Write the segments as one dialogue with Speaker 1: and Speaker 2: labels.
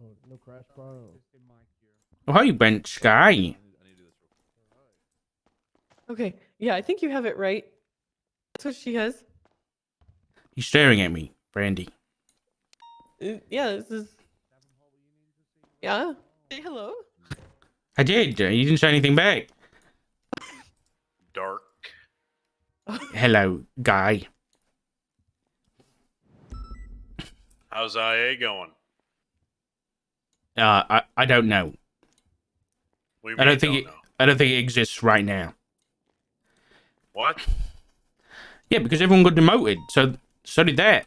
Speaker 1: No crash bar.
Speaker 2: Oh, hi, bench guy.
Speaker 3: Okay, yeah, I think you have it right. That's what she has.
Speaker 2: He's staring at me, Brandy.
Speaker 3: Yeah, this is. Yeah. Say hello.
Speaker 2: I did. You didn't say anything back.
Speaker 4: Dark.
Speaker 2: Hello, guy.
Speaker 4: How's IA going?
Speaker 2: I don't know.
Speaker 4: What do you
Speaker 2: I
Speaker 4: mean
Speaker 2: don't think
Speaker 4: you
Speaker 2: it.
Speaker 4: know?
Speaker 2: I don't think it exists right now.
Speaker 4: What?
Speaker 2: Yeah, because everyone got demoted, so did that.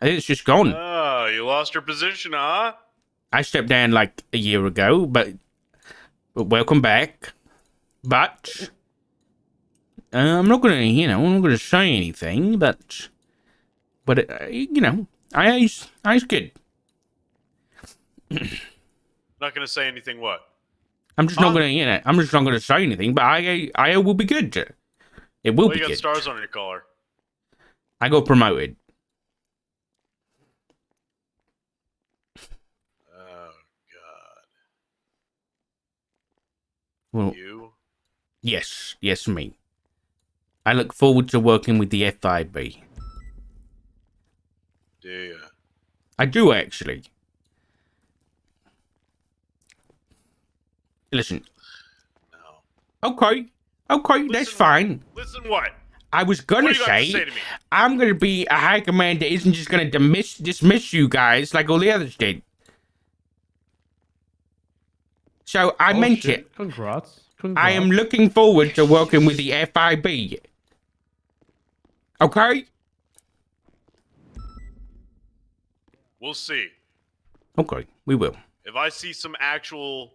Speaker 2: I think it's just gone.
Speaker 4: Oh, you lost your position, huh?
Speaker 2: I stepped down like a year ago, but welcome back. But I'm not gonna, I'm not gonna say anything. But I's good.
Speaker 4: Not gonna say anything. What?
Speaker 2: I'm just not gonna, I'm just not gonna say anything. But I will be good. It will
Speaker 4: Well,
Speaker 2: be
Speaker 4: you got
Speaker 2: good.
Speaker 4: stars on your collar.
Speaker 2: I got promoted.
Speaker 4: Oh God.
Speaker 2: Well,
Speaker 4: You?
Speaker 2: yes, me. I look forward to working with the FIB.
Speaker 4: Do you?
Speaker 2: I do actually. Listen.
Speaker 4: No.
Speaker 2: Okay, that's fine.
Speaker 4: Listen, what?
Speaker 2: I was gonna
Speaker 4: What do you got to
Speaker 2: say,
Speaker 4: say to me?
Speaker 2: I'm gonna be a high command that isn't just gonna dismiss you guys like all the others did. So I meant
Speaker 1: shit.
Speaker 2: it.
Speaker 1: Congrats.
Speaker 2: I am looking forward to working with the FIB. Okay?
Speaker 4: We'll see.
Speaker 2: Okay, we will.
Speaker 4: If I see some actual,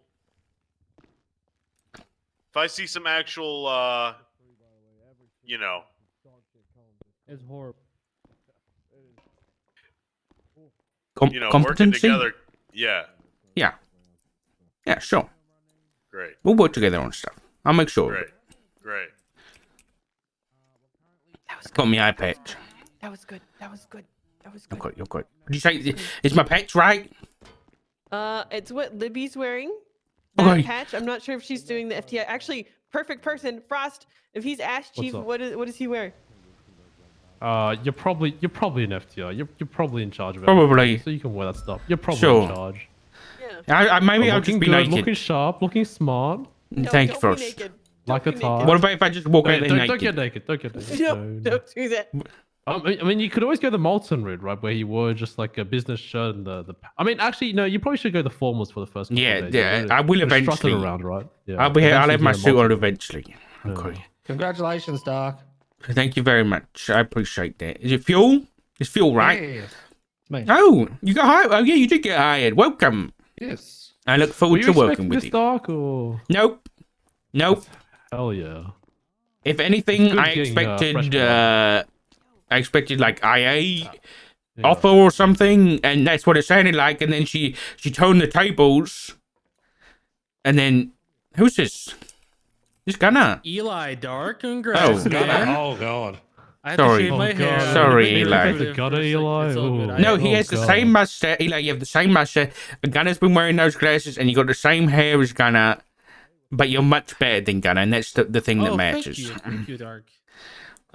Speaker 1: It's horrible.
Speaker 4: working
Speaker 2: Competency?
Speaker 4: together. Yeah.
Speaker 2: Yeah, sure.
Speaker 4: Great.
Speaker 2: We'll work together on stuff. I'll make sure.
Speaker 4: Great. Great.
Speaker 3: That was
Speaker 2: Got me eye patch.
Speaker 3: That was good. That was good. That was good.
Speaker 2: Okay, okay. Did you say is my patch right?
Speaker 3: It's what Libby's wearing.
Speaker 2: Okay.
Speaker 3: That patch. I'm not sure if she's doing the FTI. Actually, perfect person. Frost. If he's Ash Chief,
Speaker 1: up?
Speaker 3: what does he wear?
Speaker 1: You're probably an FTR. You're probably in charge of it.
Speaker 2: Probably.
Speaker 1: So you can wear that stuff. You're probably
Speaker 2: Sure.
Speaker 1: in charge.
Speaker 3: Yeah.
Speaker 2: Maybe I'll
Speaker 1: Looking
Speaker 2: just be
Speaker 1: good,
Speaker 2: naked.
Speaker 1: looking sharp, looking smart.
Speaker 3: No,
Speaker 2: Thank you,
Speaker 3: don't be
Speaker 2: Frost.
Speaker 3: naked.
Speaker 1: Like
Speaker 3: Don't
Speaker 1: a
Speaker 3: be
Speaker 1: tar.
Speaker 3: naked.
Speaker 2: What about if I just walk out
Speaker 1: Wait,
Speaker 2: there
Speaker 1: don't
Speaker 2: naked?
Speaker 1: get naked. Don't get naked.
Speaker 3: No, don't do that.
Speaker 1: I mean, you could always go the Molten route, right? Where you wore just like a business shirt and the. I mean, actually, no. You probably should go the formals for the first. Couple
Speaker 2: Yeah,
Speaker 1: of days.
Speaker 2: yeah,
Speaker 1: You're
Speaker 2: I will
Speaker 1: strutting
Speaker 2: eventually.
Speaker 1: around, right? Yeah.
Speaker 2: I'll have my
Speaker 1: Eventually
Speaker 2: suit
Speaker 1: get a
Speaker 2: on
Speaker 1: Molten.
Speaker 2: eventually. Okay.
Speaker 5: Congratulations, Doc.
Speaker 2: Thank you very much. I appreciate that. Is it fuel? It's fuel, right?
Speaker 5: Yes. Me.
Speaker 2: Oh, you got hired. Oh, yeah, you did get hired. Welcome.
Speaker 5: Yes.
Speaker 2: I look
Speaker 1: Were
Speaker 2: forward
Speaker 1: you
Speaker 2: to working
Speaker 1: expecting
Speaker 2: with
Speaker 1: this
Speaker 2: you.
Speaker 1: Doc or?
Speaker 2: Nope.
Speaker 1: Hell yeah.
Speaker 2: If anything,
Speaker 1: Good
Speaker 2: I
Speaker 1: getting,
Speaker 2: expected,
Speaker 1: fresh
Speaker 2: I expected like IA
Speaker 1: Yeah.
Speaker 2: offer or something, and that's what it sounded like. And then she turned the tables, and then who's this? This Gunner.
Speaker 6: Eli Dark, congrats,
Speaker 2: Oh.
Speaker 6: man.
Speaker 5: Oh God.
Speaker 6: I had
Speaker 2: Sorry.
Speaker 6: to shave my
Speaker 1: Oh,
Speaker 6: hair.
Speaker 1: God.
Speaker 2: Sorry,
Speaker 6: Maybe
Speaker 2: Eli.
Speaker 6: for a
Speaker 1: Got it,
Speaker 6: second.
Speaker 1: Eli?
Speaker 6: It's all good.
Speaker 1: Ooh.
Speaker 2: No, he
Speaker 1: Oh,
Speaker 2: has the
Speaker 1: God.
Speaker 2: same mustache. Eli, you have the same mustache. Gunner's been wearing those glasses, and you got the same hair as Gunner, but you're much better than Gunner, and that's the thing that matches.
Speaker 6: Thank you, Dark.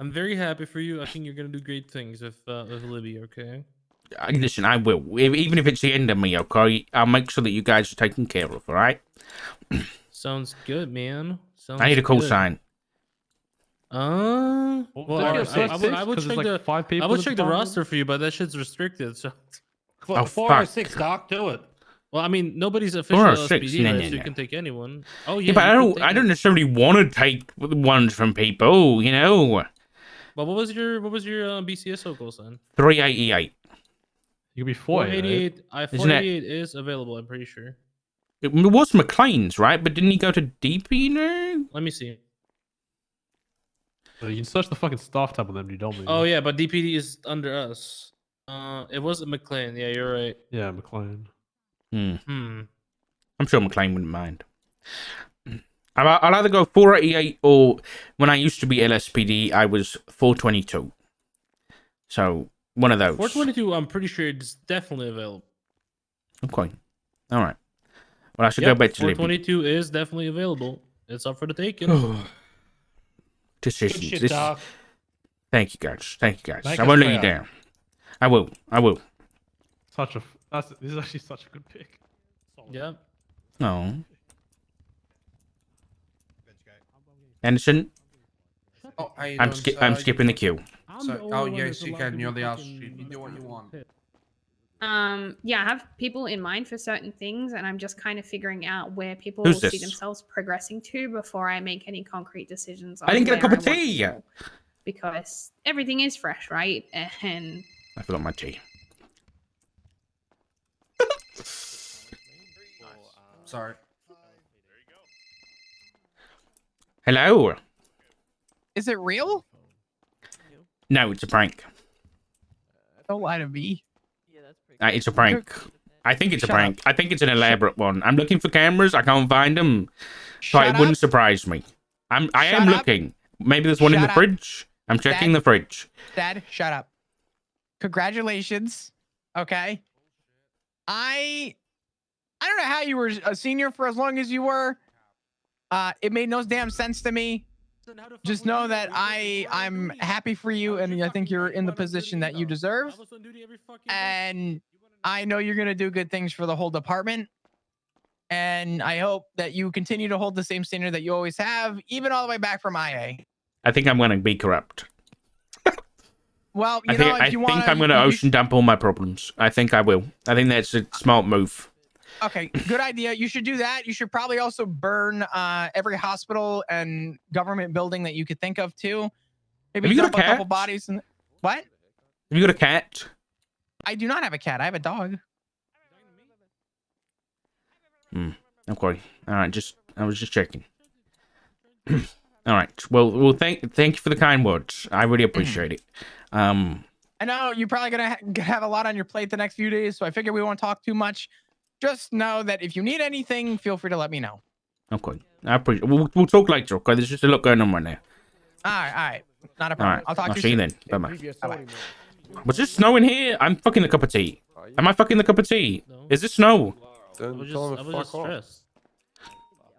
Speaker 6: I'm very happy for you. I think you're gonna do great things with Libby. Okay.
Speaker 2: Listen, I will. Even if it's the end of me, okay? I'll make sure that you guys are taken care of, all right?
Speaker 6: Sounds good, man. Sounds
Speaker 2: I need a call
Speaker 6: good.
Speaker 2: sign.
Speaker 6: Well,
Speaker 1: don't get
Speaker 6: I would
Speaker 1: 'cause
Speaker 6: check
Speaker 1: there's like 5 people
Speaker 6: I would
Speaker 1: in
Speaker 6: check the
Speaker 1: department.
Speaker 6: roster for you, but that shit's restricted. So,
Speaker 2: Oh,
Speaker 5: 406, Doc. Do it.
Speaker 6: well, I mean, nobody's official
Speaker 2: 406,
Speaker 6: LSPD,
Speaker 2: no,
Speaker 6: right?
Speaker 2: no,
Speaker 6: So you
Speaker 2: no.
Speaker 6: can take anyone. Oh yeah,
Speaker 2: Yeah, but
Speaker 6: you can take
Speaker 2: I don't
Speaker 6: it.
Speaker 2: necessarily want to take ones from people, you know?
Speaker 6: But what was your BCSO goal sign?
Speaker 2: 388.
Speaker 1: You could be 488.
Speaker 6: 488.
Speaker 2: Isn't it-
Speaker 6: 488 is available. I'm pretty sure.
Speaker 2: It was McLean's, right? But didn't he go to DP now?
Speaker 6: Let me see.
Speaker 1: You can search the fucking staff tab on them, you don't mean.
Speaker 6: Oh yeah, but DPD is under us. It wasn't McLean. Yeah, you're right.
Speaker 1: Yeah, McLean.
Speaker 6: Hmm.
Speaker 2: I'm sure McLean wouldn't mind. I'll either go 488 or when I used to be LSPD, I was 422. So one of those.
Speaker 6: 422. I'm pretty sure it's definitely available.
Speaker 2: Okay. All right. Well, I should go back to Libby.
Speaker 6: 422 is definitely available. It's up for the taking.
Speaker 2: Decisions.
Speaker 5: Good shit, Doc.
Speaker 2: Thank you, guys. Thank you, guys.
Speaker 5: Make
Speaker 2: I
Speaker 5: us
Speaker 2: won't let you
Speaker 5: proud.
Speaker 2: down. I will. I will.
Speaker 1: This is actually such a good pick.
Speaker 6: Yeah.
Speaker 2: Oh. Anderson,
Speaker 7: Oh, how you
Speaker 2: I'm
Speaker 7: doing,
Speaker 2: I'm
Speaker 7: sir?
Speaker 2: skipping the queue.
Speaker 7: Oh, yes, you can. You're the ass. You do what you want.
Speaker 8: Yeah, I have people in mind for certain things, and I'm just kind of figuring out where people
Speaker 2: Who's
Speaker 8: will see
Speaker 2: this?
Speaker 8: themselves progressing to before I make any concrete decisions.
Speaker 2: I didn't get a
Speaker 8: where
Speaker 2: cup of
Speaker 8: I want
Speaker 2: tea.
Speaker 8: to go. Because everything is fresh, right? And
Speaker 2: I forgot my tea.
Speaker 7: Sorry.
Speaker 2: Hello.
Speaker 9: Is it real?
Speaker 2: No, it's a prank.
Speaker 9: Don't lie to me.
Speaker 3: Yeah, that's pretty.
Speaker 2: It's a prank. I think it's a
Speaker 9: Shut
Speaker 2: prank.
Speaker 9: up.
Speaker 2: I think it's an elaborate one. I'm looking for cameras. I can't find them. So it
Speaker 9: Shut
Speaker 2: wouldn't
Speaker 9: up.
Speaker 2: surprise me. I am
Speaker 9: Shut up.
Speaker 2: looking. Maybe there's one in
Speaker 9: Shut
Speaker 2: the
Speaker 9: up.
Speaker 2: fridge. I'm checking
Speaker 9: Dad.
Speaker 2: the fridge.
Speaker 9: Dad, shut up. Congratulations. Okay. I don't know how you were a senior for as long as you were. It made no damn sense to me. Just know that I'm happy for you, and I think you're in the position that you deserve. And I know you're gonna do good things for the whole department. And I hope that you continue to hold the same standard that you always have, even all the way back from IA.
Speaker 2: I think I'm going to be corrupt.
Speaker 9: Well, you
Speaker 2: I think,
Speaker 9: know, if you want,
Speaker 2: I'm going to ocean dump all my problems. I think I will. I think that's a smart move.
Speaker 9: Okay, good idea. You should do that. You should probably also burn every hospital and government building that you could think of too. Maybe
Speaker 2: Have you got
Speaker 9: dump
Speaker 2: a
Speaker 9: a couple
Speaker 2: cat?
Speaker 9: bodies. And what?
Speaker 2: Have you got a cat?
Speaker 9: I do not have a cat. I have a dog.
Speaker 2: Okay. All right. I was just checking. All right. Well. Thank you for the kind words. I really appreciate it.
Speaker 9: I know you're probably gonna have a lot on your plate the next few days, so I figure we won't talk too much. Just know that if you need anything, feel free to let me know.
Speaker 2: Okay. I appreciate. We'll talk later. Okay. There's just a lot going on right now.
Speaker 9: All right. Not a
Speaker 2: All
Speaker 9: problem.
Speaker 2: right.
Speaker 9: I'll talk to you
Speaker 2: see you
Speaker 9: soon.
Speaker 2: then. Bye bye.
Speaker 9: Bye-bye.
Speaker 2: Was it snowing here? I'm fucking the cup of tea. Am I fucking the cup of tea?
Speaker 6: No.
Speaker 2: Is it snow?
Speaker 6: I was just stressed.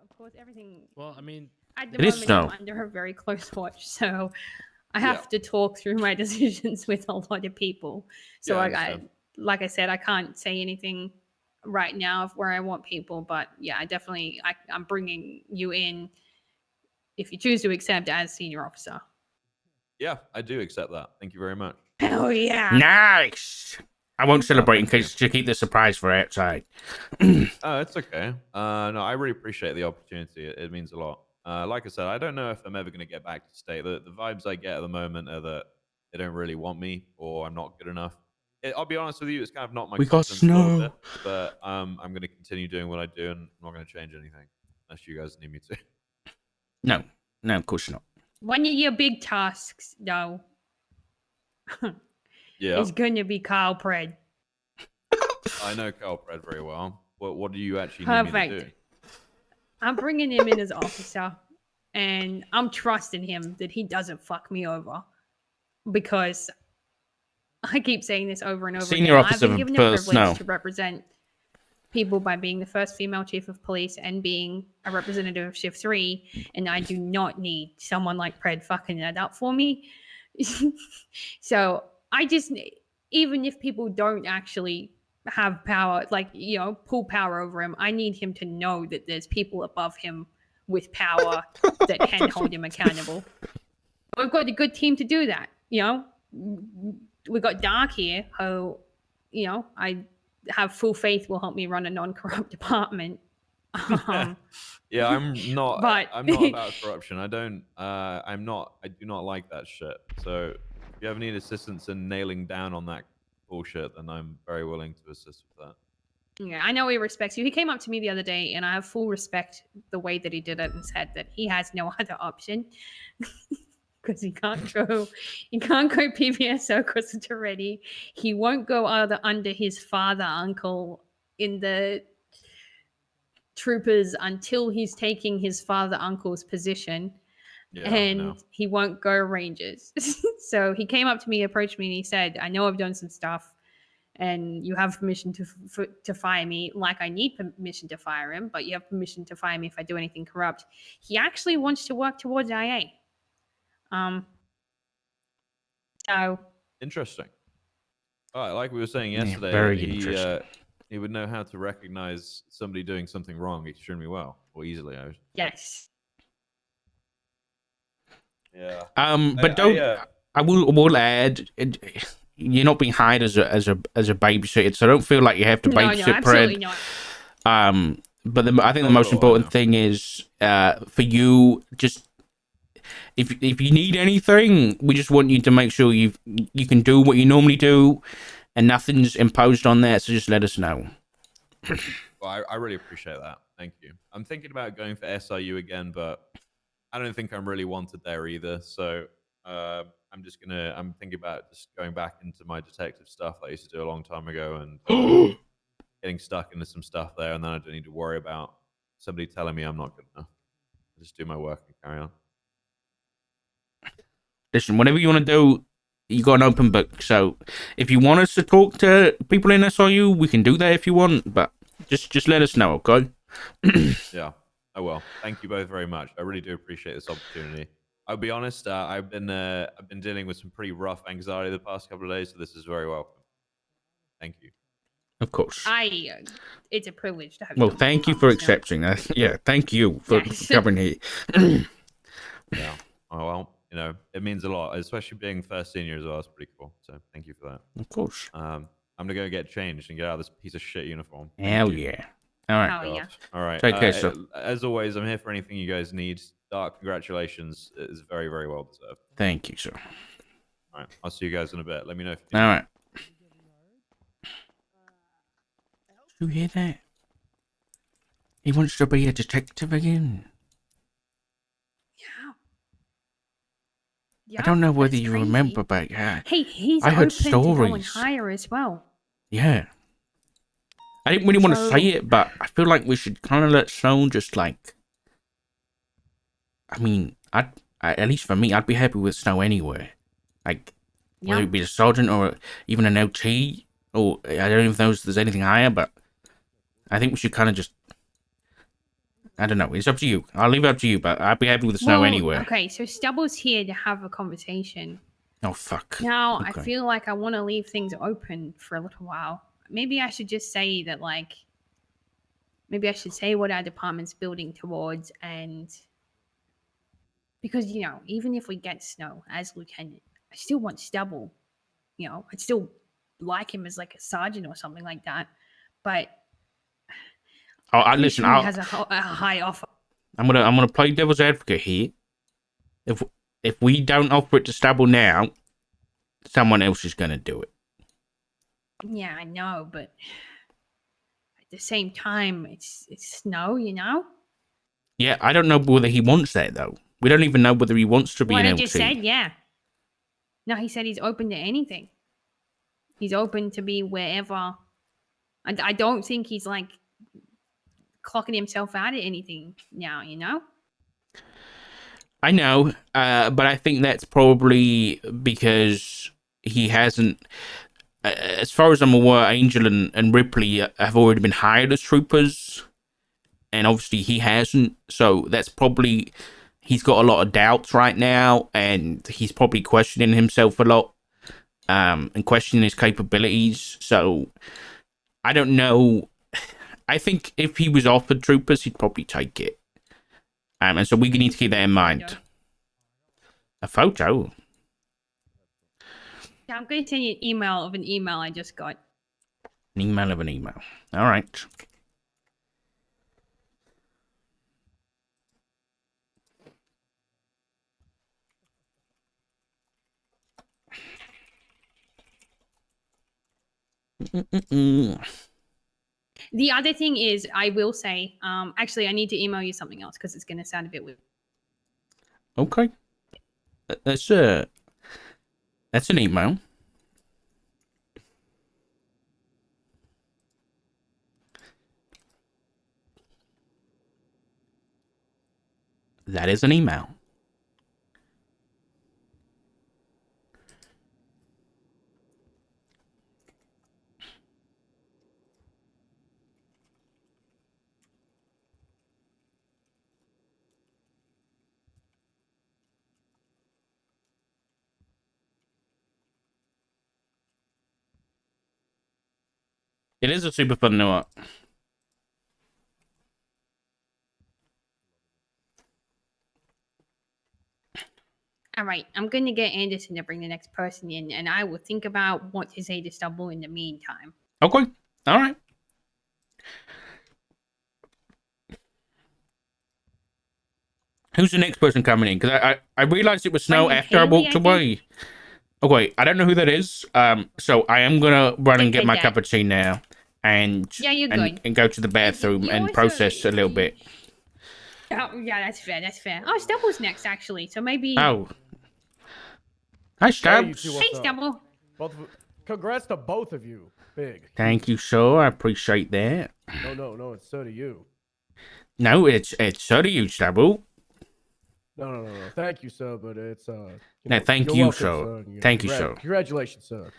Speaker 8: of course, everything
Speaker 6: Well, I mean,
Speaker 8: at the
Speaker 2: It is
Speaker 8: moment
Speaker 2: snow.
Speaker 8: I'm under a very close watch, so I have to talk through my decisions with a lot of people. So
Speaker 4: Yeah, I
Speaker 8: I
Speaker 4: understand.
Speaker 8: like I said, I can't say anything right now of where I want people, but yeah, I'm bringing you in if you choose to accept as senior officer.
Speaker 10: Yeah, I do accept that. Thank you very much.
Speaker 8: Hell yeah!
Speaker 2: Nice. I won't celebrate in case to keep the surprise for outside.
Speaker 10: Oh, it's okay. No, I really appreciate the opportunity. It means a lot. Like I said, I don't know if I'm ever going to get back to state. The vibes I get at the moment are that they don't really want me, or I'm not good enough. I'll be honest with you, it's kind of not my
Speaker 2: We got
Speaker 10: confidence a little
Speaker 2: snow.
Speaker 10: bit, but I'm going to continue doing what I do, and I'm not going to change anything unless you guys need me to.
Speaker 2: No, of course not.
Speaker 8: One of your big tasks, though,
Speaker 10: Yeah,
Speaker 8: is going to be Kyle Pred.
Speaker 10: I know Carl Pred very well. What do you actually need me to do?
Speaker 8: Perfect. I'm bringing him in as officer, and I'm trusting him that he doesn't fuck me over, because I keep saying this over and over
Speaker 2: Senior
Speaker 8: again.
Speaker 2: officer
Speaker 8: I've been given the
Speaker 2: for
Speaker 8: privilege
Speaker 2: Snow.
Speaker 8: to represent people by being the first female chief of police and being a representative of Shift 3, and I do not need someone like Pred fucking that up for me. So I just, even if people don't actually have power, like, you know, pull power over him, I need him to know that there's people above him with power that can hold him accountable. We've got a good team to do that. You know, we've got Dark here, who, you know, I have full faith will help me run a non-corrupt department.
Speaker 10: Yeah, I'm not.
Speaker 8: But-
Speaker 10: I'm not about corruption. I don't. I do not like that shit. So if you ever need assistance in nailing down on that bullshit, then I'm very willing to assist with that.
Speaker 8: Yeah, I know he respects you. He came up to me the other day, and I have full respect the way that he did it, and said that he has no other option because he can't go PBSO because it's already. He won't go under his father uncle in the troopers until he's taking his father uncle's position.
Speaker 10: Yeah, I know.
Speaker 8: And he won't go Rangers. So he came up to me, approached me, and he said, I know I've done some stuff and you have permission to fire me like I need permission to fire him, but you have permission to fire me if I do anything corrupt. He actually wants to work towards IA. So
Speaker 10: Interesting. All right, like we were saying
Speaker 2: Yeah,
Speaker 10: yesterday,
Speaker 2: very interesting.
Speaker 10: he would know how to recognize somebody doing something wrong extremely well, or easily.
Speaker 8: yes.
Speaker 10: Yeah.
Speaker 2: But I will add, you're not being hired as a babysitter, so don't feel like you have to babysit
Speaker 8: No, absolutely
Speaker 2: Pred.
Speaker 8: not.
Speaker 2: But I think the most important thing is for you, just if you need anything, we just want you to make sure you can do what you normally do, and nothing's imposed on that. So just let us know.
Speaker 10: Well, I really appreciate that. Thank you. I'm thinking about going for SIU again, but I don't think I'm really wanted there either. So I'm thinking about just going back into my detective stuff that I used to do a long time ago and getting stuck into some stuff there, and then I don't need to worry about somebody telling me I'm not good enough. I just do my work and carry on.
Speaker 2: Listen, whatever you want to do, you got an open book. So if you want us to talk to people in SIU, we can do that if you want. But just let us know, okay?
Speaker 10: Yeah, I will. Thank you both very much. I really do appreciate this opportunity. I'll be honest. I've been dealing with some pretty rough anxiety the past couple of days, so this is very welcome. Thank you.
Speaker 2: Of course.
Speaker 8: It's a privilege to have.
Speaker 2: Well, thank you for accepting that. Yeah, thank you for coming here.
Speaker 10: Yeah. Oh well, it means a lot, especially being first senior as well. It's pretty cool. So thank you for that.
Speaker 2: Of course.
Speaker 10: I'm gonna go get changed and get out of this piece of shit uniform.
Speaker 2: Hell yeah. All right.
Speaker 8: Hell yeah.
Speaker 10: All right.
Speaker 2: Take care, sir.
Speaker 10: As always, I'm here for anything you guys need. Dark, congratulations. It is very, very well deserved.
Speaker 2: Thank you, sir.
Speaker 10: All right. I'll see you guys in a bit. Let me know if
Speaker 2: All right. You hear that? He wants to be a detective again.
Speaker 8: Yeah.
Speaker 2: I don't know whether
Speaker 8: that's
Speaker 2: you
Speaker 8: crazy.
Speaker 2: remember, but yeah.
Speaker 8: Hey, he's
Speaker 2: I heard
Speaker 8: open to going
Speaker 2: stories.
Speaker 8: higher as well.
Speaker 2: Yeah. I didn't really want to
Speaker 8: So-
Speaker 2: say it, but I feel like we should kind of let Snow just like. I mean, at least for me, I'd be happy with Snow anywhere. Like, whether it be a sergeant or even an LT, or I don't even know if there's anything higher, but I think we should kind of just. I don't know. It's up to you. I'll leave it up to you, but I'd be happy with Snow anywhere.
Speaker 8: Okay, so Stubble's here to have a conversation.
Speaker 2: Oh, fuck.
Speaker 8: Now,
Speaker 2: Okay.
Speaker 8: I feel like I want to leave things open for a little while. Maybe I should just say that, like, maybe I should say what our department's building towards, and because, even if we get Snow as lieutenant, I still want Stubble. I'd still like him as, like, a sergeant or something like that. But
Speaker 2: Listen.
Speaker 8: he has a high offer.
Speaker 2: I'm gonna play devil's advocate here. If we don't offer it to Stubble now, someone else is gonna do it.
Speaker 8: Yeah, I know, but at the same time, it's Snow,
Speaker 2: Yeah, I don't know whether he wants that though. We don't even know whether he wants to be
Speaker 8: What
Speaker 2: an
Speaker 8: I
Speaker 2: LT.
Speaker 8: just said, yeah. No, he said he's open to anything. He's open to be wherever. I don't think he's like clocking himself out at anything now,
Speaker 2: I know, but I think that's probably because he hasn't. As far as I'm aware, Angel and Ripley have already been hired as troopers, and obviously he hasn't. So that's probably he's got a lot of doubts right now, and he's probably questioning himself a lot, and questioning his capabilities. So I don't know. I think if he was offered troopers, he'd probably take it. And so we need to keep that in mind. A photo?
Speaker 8: Yeah, I'm going to send you an email of an email I just got.
Speaker 2: An email of an email. All right.
Speaker 8: The other thing is, I will say, actually, I need to email you something else because it's going to sound a bit weird.
Speaker 2: Okay. That's an email. That is an email. It is a super fun note.
Speaker 8: All right, I'm going to get Anderson to bring the next person in, and I will think about what to say to Stubble in the meantime.
Speaker 2: Okay. All right. Who's the next person coming in? Because I realized it was Snow
Speaker 8: Brendan
Speaker 2: after I
Speaker 8: Haley,
Speaker 2: walked
Speaker 8: I
Speaker 2: away. Okay, I don't know who that is. So I am gonna run and get
Speaker 8: Okay,
Speaker 2: my
Speaker 8: Dad.
Speaker 2: cup of tea now, and
Speaker 8: Yeah, you're
Speaker 2: and,
Speaker 8: good.
Speaker 2: and go to the bathroom
Speaker 8: you
Speaker 2: and
Speaker 8: also-
Speaker 2: process a little bit.
Speaker 8: Oh, yeah, that's fair. That's fair. Oh, Stubble's next, actually. So maybe.
Speaker 2: Oh, hi,
Speaker 11: Hey,
Speaker 2: Stubbs.
Speaker 11: you two,
Speaker 8: Hey,
Speaker 11: what's up?
Speaker 8: Stubble.
Speaker 11: Congrats to both of you. Big.
Speaker 2: Thank you, sir. I appreciate that.
Speaker 11: No, it's so to you.
Speaker 2: No, it's so do you, Stubble.
Speaker 11: No. Thank you, sir, but it's
Speaker 2: No, thank
Speaker 11: you're
Speaker 2: you,
Speaker 11: welcome,
Speaker 2: sir.
Speaker 11: and,
Speaker 2: Thank you, sir.
Speaker 11: Congratulations, sir.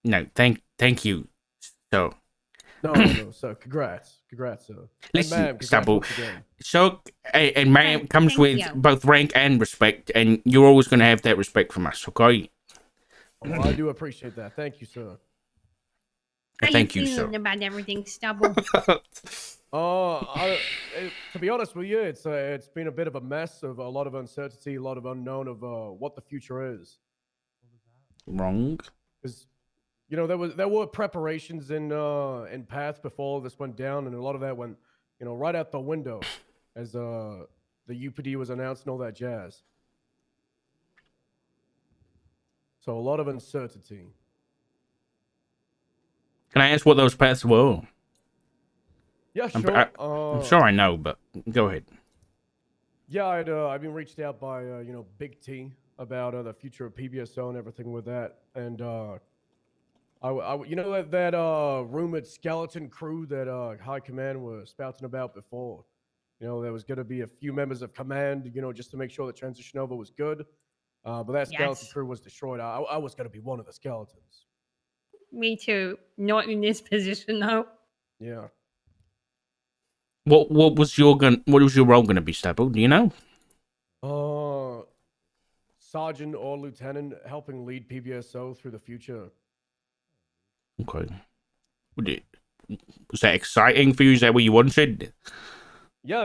Speaker 2: No, thank you, sir.
Speaker 11: No, sir. Congrats, sir. And
Speaker 2: Listen,
Speaker 11: ma'am, congrats
Speaker 2: Stubble.
Speaker 11: once again.
Speaker 2: So, and ma'am comes
Speaker 8: Thank
Speaker 2: with
Speaker 8: you.
Speaker 2: both rank and respect, and you're always going to have that respect from us, okay?
Speaker 11: Well, I do appreciate that. Thank you, sir.
Speaker 8: How
Speaker 2: Thank you,
Speaker 8: feeling
Speaker 2: sir.
Speaker 8: about everything, Stubble?
Speaker 11: To be honest with you, it's been a bit of a mess of a lot of uncertainty, a lot of unknown of what the future is.
Speaker 2: Wrong.
Speaker 11: Because there were preparations in Path before this went down, and a lot of that went right out the window as the UPD was announced and all that jazz. So a lot of uncertainty.
Speaker 2: Can I ask what those paths were?
Speaker 11: Yeah,
Speaker 2: I'm-
Speaker 11: sure.
Speaker 2: I'm sure I know, but go ahead.
Speaker 11: Yeah, I've been reached out by Big T about the future of PBSO and everything with that, and that rumored skeleton crew that High Command was spouting about before. There was going to be a few members of command, just to make sure the transition over was good. But that skeleton
Speaker 8: Yes.
Speaker 11: crew was destroyed. I was going to be one of the skeletons.
Speaker 8: Me too. Not in this position, though.
Speaker 11: Yeah.
Speaker 2: What was your role gonna be, Stubble? Do you know?
Speaker 11: Sergeant or lieutenant, helping lead PBSO through the future.
Speaker 2: Okay. Was that exciting for you? Is that what you wanted?
Speaker 11: Yeah,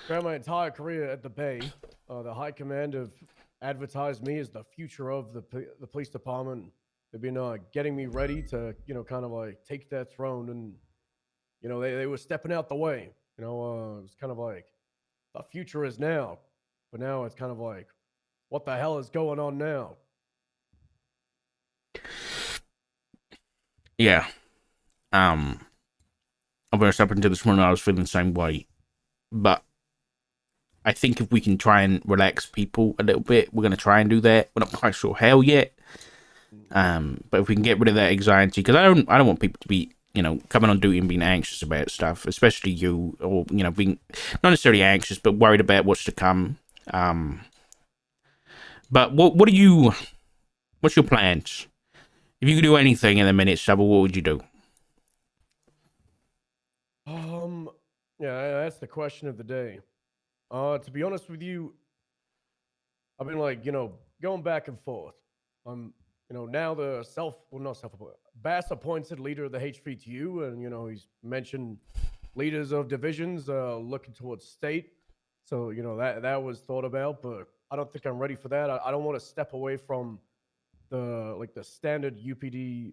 Speaker 11: throughout my entire career at the Bay, the High Command have advertised me as the future of the police department. They've been getting me ready to, kind of like take that throne, and they were stepping out the way. It was kind of like the future is now, but now it's kind of like, what the hell is going on now?
Speaker 2: Yeah. I'm honest, up until this morning, I was feeling the same way. But I think if we can try and relax people a little bit, we're going to try and do that. We're not quite sure how yet. But if we can get rid of that anxiety, because I don't want people to be, coming on duty and being anxious about stuff, especially you, or, being not necessarily anxious, but worried about what's to come. But what's your plans? If you could do anything in a minute, Stubble, what would you do?
Speaker 11: Yeah, that's the question of the day. To be honest with you, I've been going back and forth. Now the Bass appointed leader of the HVTU, and he's mentioned leaders of divisions looking towards state. So that was thought about, but I don't think I'm ready for that. I don't want to step away from the standard UPD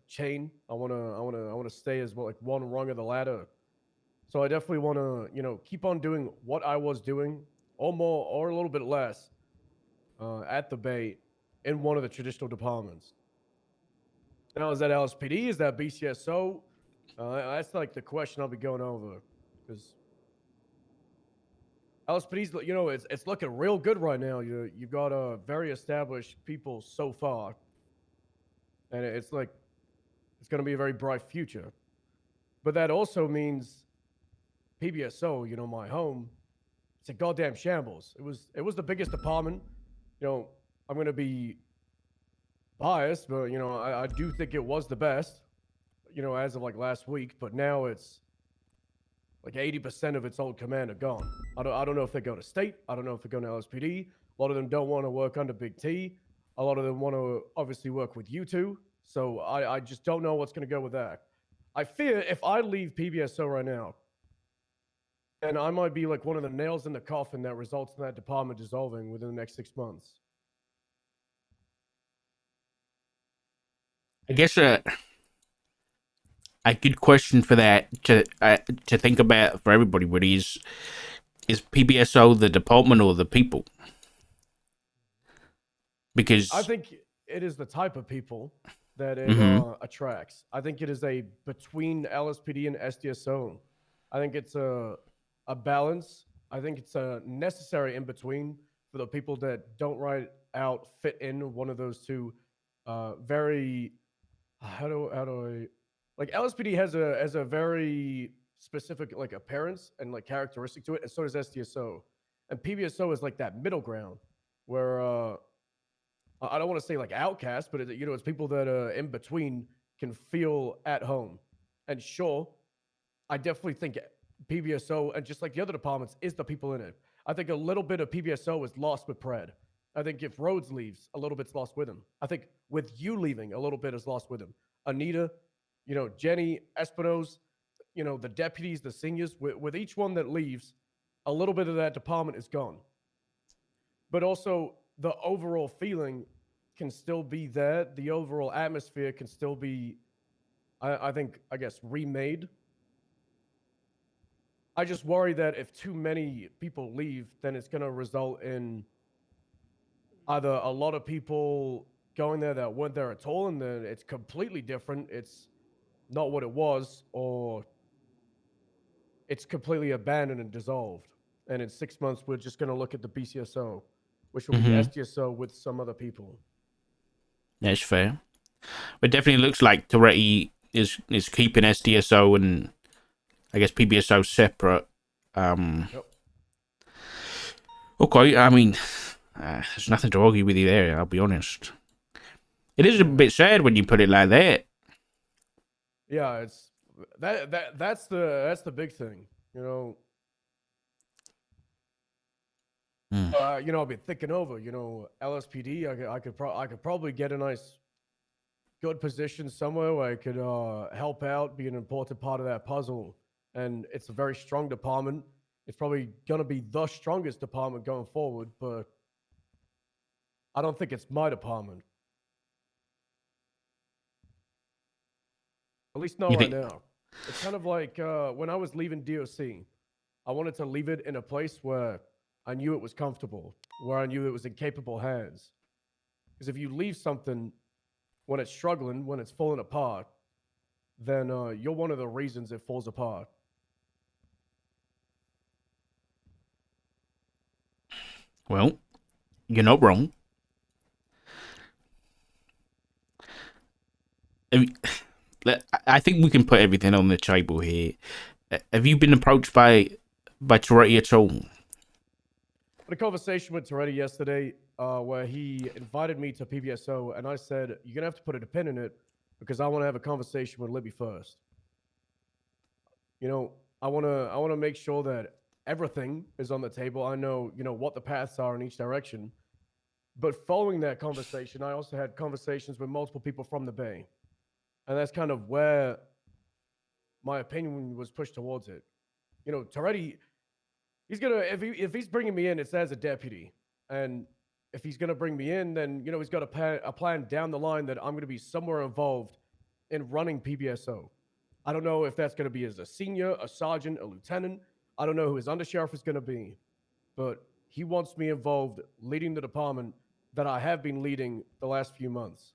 Speaker 11: chain. I want to stay as one rung of the ladder. So I definitely want to keep on doing what I was doing, or more, or a little bit less, at the Bay in one of the traditional departments. Now, is that LSPD? Is that BCSO? That's the question I'll be going over, because LSPD's, it's looking real good right now. You've got very established people so far, and it's going to be a very bright future. But that also means PBSO, my home, it's a goddamn shambles. It was the biggest department. I'm going to be biased, but I do think it was the best, as of last week. But now it's 80% of its old command are gone. I don't know if they go to state. I don't know if they go to LSPD. A lot of them don't want to work under Big T. A lot of them want to obviously work with you two. So I just don't know what's going to go with that. I fear if I leave PBSO right now, and I might be like one of the nails in the coffin that results in that department dissolving within the next 6 months.
Speaker 2: I guess a good question for that to think about for everybody would is PBSO the department or the people? Because
Speaker 11: I think it is the type of people that it attracts. I think it is a between LSPD and SDSO. I think it's a balance. I think it's a necessary in between for the people that don't right out fit in one of those two. Very how do I like LSPD has a very specific like appearance and like characteristic to it, and so does SDSO. And PBSO is like that middle ground where I don't want to say like outcast, but it's people that in between can feel at home. And sure, I definitely think PBSO and just like the other departments is the people in it. I think a little bit of PBSO is lost with Pred. I think if Rhodes leaves, a little bit's lost with him. I think with you leaving, a little bit is lost with him. Anita, Jenny, Espino's, the deputies, the seniors, with each one that leaves, a little bit of that department is gone. But also, the overall feeling can still be there. The overall atmosphere can still be, I guess, remade. I just worry that if too many people leave, then it's going to result in either a lot of people going there that weren't there at all, and then it's completely different. It's not what it was, or it's completely abandoned and dissolved. And in 6 months, we're just going to look at the BCSO, which will be SDSO with some other people.
Speaker 2: That's fair. But it definitely looks like Toretti is keeping SDSO and I guess PBSO separate.
Speaker 11: Yep.
Speaker 2: Okay, I mean, there's nothing to argue with you there, I'll be honest. It is a bit sad when you put it like that.
Speaker 11: Yeah, it's that's the big thing, I've been thinking over, LSPD. I could probably get a nice, good position somewhere where I could help out, be an important part of that puzzle. And it's a very strong department. It's probably gonna be the strongest department going forward, but I don't think it's my department. At least not right now. It's kind of like when I was leaving DOC, I wanted to leave it in a place where I knew it was comfortable, where I knew it was in capable hands. Because if you leave something when it's struggling, when it's falling apart, then you're one of the reasons it falls apart.
Speaker 2: Well, you're not wrong. I think we can put everything on the table here. Have you been approached by Toretti at all?
Speaker 11: I had a conversation with Toretti yesterday where he invited me to PBSO, and I said, you're going to have to put a pin in it because I want to have a conversation with Libby first. I want to make sure that everything is on the table. I know, what the paths are in each direction. But following that conversation, I also had conversations with multiple people from the Bay. And that's kind of where my opinion was pushed towards it. Toretti, he's gonna if he's bringing me in, it's as a deputy, and if he's gonna bring me in, then he's got a plan down the line that I'm gonna be somewhere involved in running PBSO. I don't know if that's gonna be as a senior, a sergeant, a lieutenant. I don't know who his undersheriff is gonna be, but he wants me involved leading the department that I have been leading the last few months.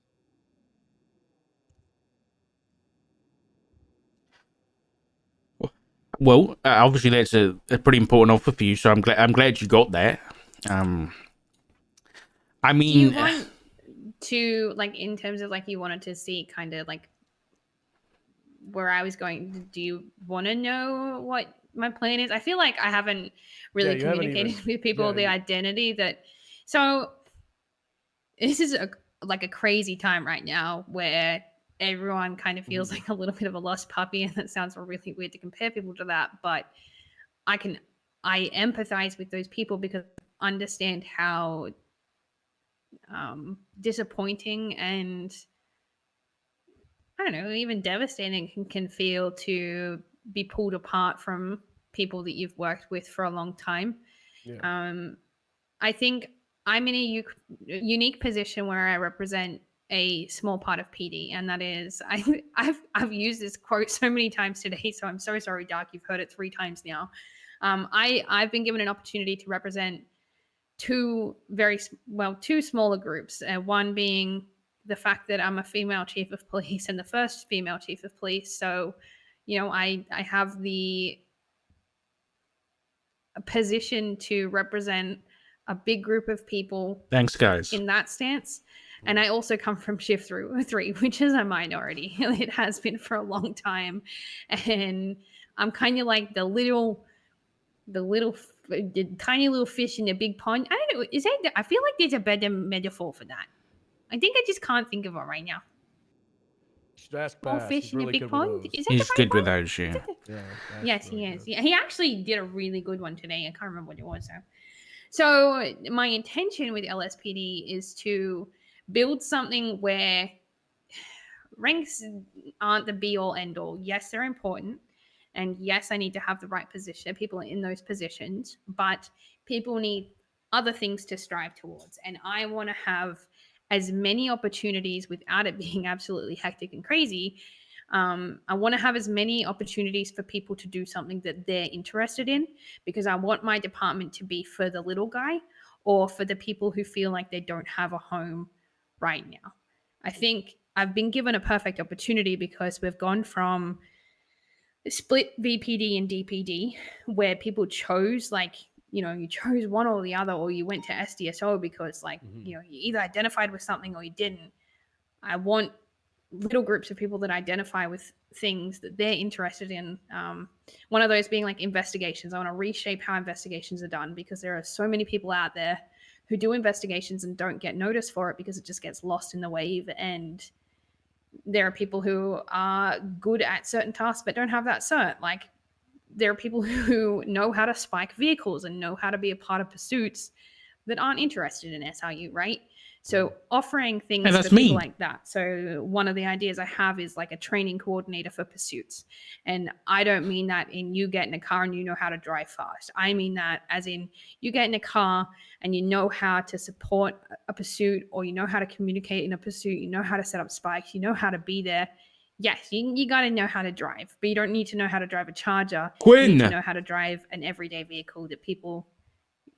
Speaker 2: Well, obviously that's a pretty important offer for you, so I'm glad you got that. I mean,
Speaker 8: do you want to in terms of you wanted to see kind of where I was going? Do you want to know what my plan is? I feel like I haven't really communicated with people the identity that. So this is a crazy time right now where everyone kind of feels like a little bit of a lost puppy, and that sounds really weird to compare people to that, but I empathize with those people because I understand how disappointing and I don't know, even devastating can feel to be pulled apart from people that you've worked with for a long time.
Speaker 11: Yeah.
Speaker 8: I think I'm in a unique position where I represent a small part of PD, and that is I've used this quote so many times today, so I'm so sorry, Dark. You've heard it 3 times now. I've been given an opportunity to represent two smaller groups. One being the fact that I'm a female chief of police and the first female chief of police. So, I have the position to represent a big group of people.
Speaker 2: Thanks, guys.
Speaker 8: In that stance. And I also come from Shift 3, which is a minority. It has been for a long time. And I'm kind of like the tiny little fish in a big pond. I don't know. I feel like there's a better metaphor for that. I think I just can't think of it right now.
Speaker 11: Should ask
Speaker 8: Small
Speaker 11: Bass.
Speaker 8: fish
Speaker 11: He's
Speaker 8: in
Speaker 11: really
Speaker 8: a big
Speaker 11: good with
Speaker 8: pond.
Speaker 11: those.
Speaker 8: Is that
Speaker 2: He's
Speaker 8: the right
Speaker 2: good with
Speaker 8: one?
Speaker 2: those, yeah.
Speaker 11: Yeah,
Speaker 8: Yes,
Speaker 11: Bass
Speaker 8: he
Speaker 11: really
Speaker 8: is.
Speaker 11: good.
Speaker 8: Yeah, he actually did a really good one today. I can't remember what it was though. So my intention with LSPD is to build something where ranks aren't the be all end all. Yes, they're important. And yes, I need to have the right position, people in those positions, but people need other things to strive towards. And I want to have as many opportunities without it being absolutely hectic and crazy. I want to have as many opportunities for people to do something that they're interested in, because I want my department to be for the little guy or for the people who feel like they don't have a home right now. I think I've been given a perfect opportunity because we've gone from split VPD and DPD where people chose you chose one or the other, or you went to SDSO because you either identified with something or you didn't. I want little groups of people that identify with things that they're interested in. One of those being like investigations. I want to reshape how investigations are done, because there are so many people out there who do investigations and don't get noticed for it because it just gets lost in the wave. And there are people who are good at certain tasks but don't have that cert. Like, there are people who know how to spike vehicles and know how to be a part of pursuits that aren't interested in SRU, right? So offering things
Speaker 2: Hey, that's
Speaker 8: for people
Speaker 2: me.
Speaker 8: like that. So one of the ideas I have is like a training coordinator for pursuits. And I don't mean that in you get in a car and you know how to drive fast. I mean that as in you get in a car and you know how to support a pursuit, or you know how to communicate in a pursuit, you know how to set up spikes, you know how to be there. Yes, you got to know how to drive, but you don't need to know how to drive a Charger.
Speaker 2: Quinn.
Speaker 8: You need to know how to drive an everyday vehicle that people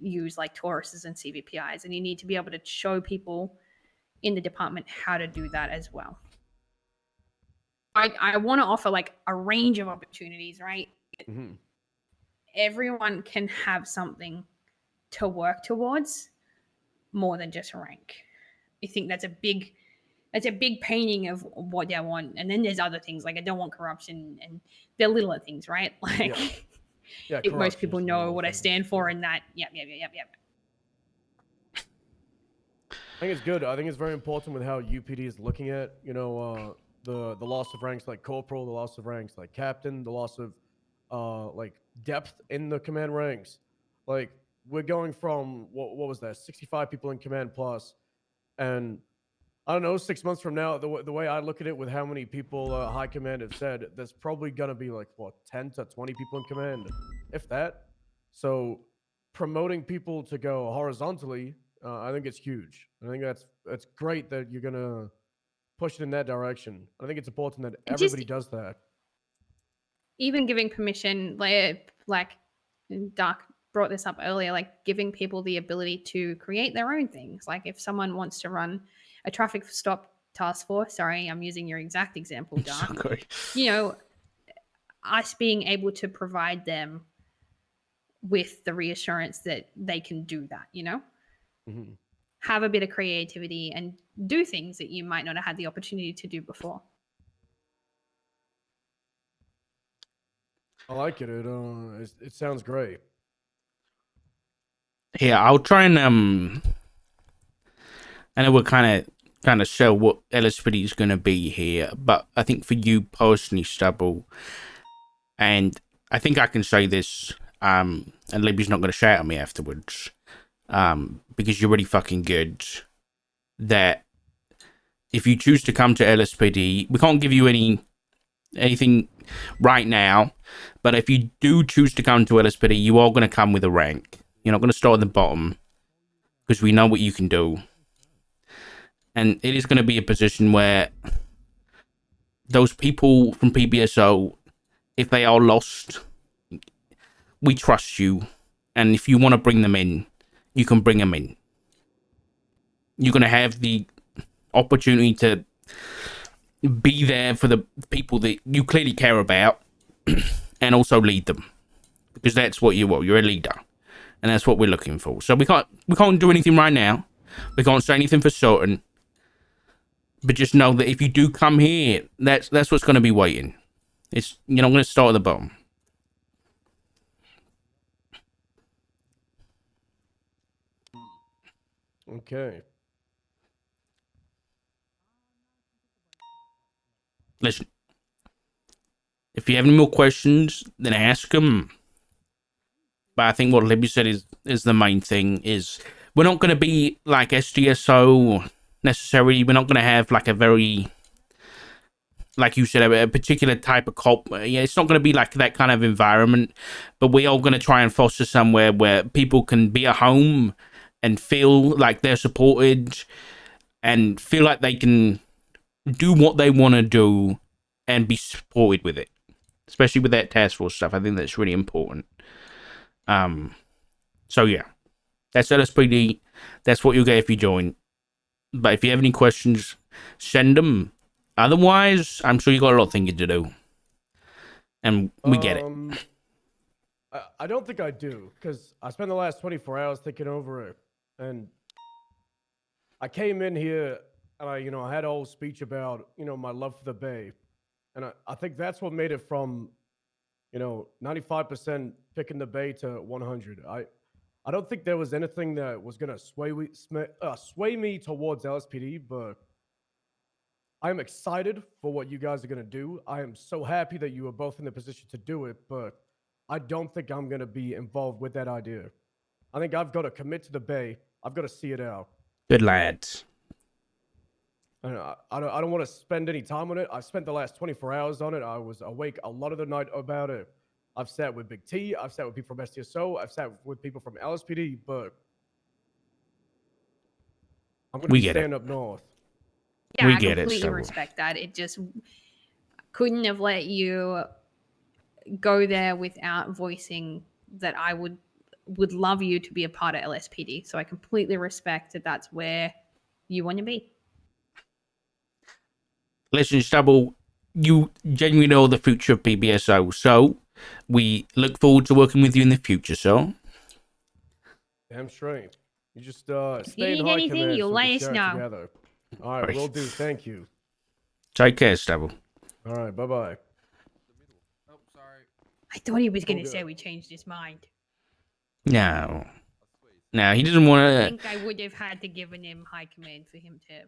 Speaker 8: use, like Tauruses and CVPIs, and you need to be able to show people in the department how to do that as well. I want to offer like a range of opportunities, right?
Speaker 11: Mm-hmm.
Speaker 8: Everyone can have something to work towards more than just rank. I think that's a big painting of what I want. And then there's other things, like I don't want corruption, and they're littler things, right? Like
Speaker 11: Yeah,
Speaker 8: I think most
Speaker 11: corruption
Speaker 8: people
Speaker 11: is the
Speaker 8: know
Speaker 11: little
Speaker 8: what I
Speaker 11: things.
Speaker 8: stand for, and that yep.
Speaker 11: I think it's good. I think it's very important with how UPD is looking at, the loss of ranks like corporal, the loss of ranks like captain, the loss of like depth in the command ranks. Like, we're going from what was that, 65 people in command plus, and I don't know, 6 months from now, the way I look at it with how many people high command have said, there's probably gonna be like 10 to 20 people in command, if that. So promoting people to go horizontally, I think it's huge. I think that's great that you're gonna push it in that direction. I think it's important that everybody does that.
Speaker 8: Even giving permission, like Dark brought this up earlier, like giving people the ability to create their own things. Like if someone wants to run a traffic stop task force, sorry, I'm using your exact example, Dark.
Speaker 2: Sorry.
Speaker 8: Us being able to provide them with the reassurance that they can do that,
Speaker 11: Mm-hmm.
Speaker 8: have a bit of creativity and do things that you might not have had the opportunity to do before.
Speaker 11: I like it. It sounds great.
Speaker 2: Yeah, I'll try and I know we're kind of show what LSPD is going to be here, but I think for you personally, Stubble, and I think I can say this, and Libby's not going to shout at me afterwards, because you're really fucking good, that if you choose to come to LSPD, we can't give you anything right now, but if you do choose to come to LSPD, you are going to come with a rank. You're not going to start at the bottom, because we know what you can do. And it is going to be a position where those people from PBSO, if they are lost, we trust you. And if you want to bring them in, you can bring them in. You're going to have the opportunity to be there for the people that you clearly care about and also lead them. Because that's what you are. You're a leader. And that's what we're looking for. So we can't do anything right now. We can't say anything for certain. But just know that if you do come here, that's what's going to be waiting. You're not going to start at the bottom.
Speaker 11: Okay.
Speaker 2: Listen. If you have any more questions, then ask them. But I think what Libby said is the main thing. Is we're not going to be like SDSO necessarily. We're not going to have like a very, like you said, a particular type of cop. Yeah, it's not going to be like that kind of environment. But we are going to try and foster somewhere where people can be at home and feel like they're supported and feel like they can do what they want to do and be supported with it. Especially with that task force stuff. I think that's really important. So yeah, that's LSPD. That's what you'll get if you join. But if you have any questions, send them. Otherwise, I'm sure you got a lot of thinking to do. And we get it.
Speaker 11: I don't think I do, because I spent the last 24 hours thinking over it. And I came in here and I had a whole speech about, my love for the Bay. And I think that's what made it from, 95% picking the Bay to 100. I don't think there was anything that was going to sway me towards LSPD, but I am excited for what you guys are going to do. I am so happy that you are both in the position to do it, but I don't think I'm going to be involved with that idea. I think I've got to commit to the Bay. I've got to see it out.
Speaker 2: Good lads.
Speaker 11: I don't want to spend any time on it. I've spent the last 24 hours on it. I was awake a lot of the night about it. I've sat with Big T. I've sat with people from STSO. I've sat with people from LSPD, but I'm going to stand up north.
Speaker 8: Yeah,
Speaker 2: we
Speaker 8: I
Speaker 2: get
Speaker 8: completely respect that. It just couldn't have let you go there without voicing that I would love you to be a part of LSPD. So I completely respect that that's where you want to be.
Speaker 2: Listen, Stubble, you genuinely know the future of PBSO, so we look forward to working with you in the future, so.
Speaker 11: Damn straight. You just
Speaker 8: If
Speaker 11: stay
Speaker 8: you
Speaker 11: in
Speaker 8: need
Speaker 11: high
Speaker 8: anything,
Speaker 11: command
Speaker 8: you
Speaker 11: so we
Speaker 8: let
Speaker 11: can
Speaker 8: us
Speaker 11: share it
Speaker 8: know.
Speaker 11: together. All right, will do. Thank you.
Speaker 2: Take care, Stubble.
Speaker 11: All right, bye-bye.
Speaker 7: Oh, sorry.
Speaker 8: I thought he was going to say we changed his mind.
Speaker 2: No. No, he doesn't want
Speaker 8: I
Speaker 2: to.
Speaker 8: think I would have had to given him high command for him to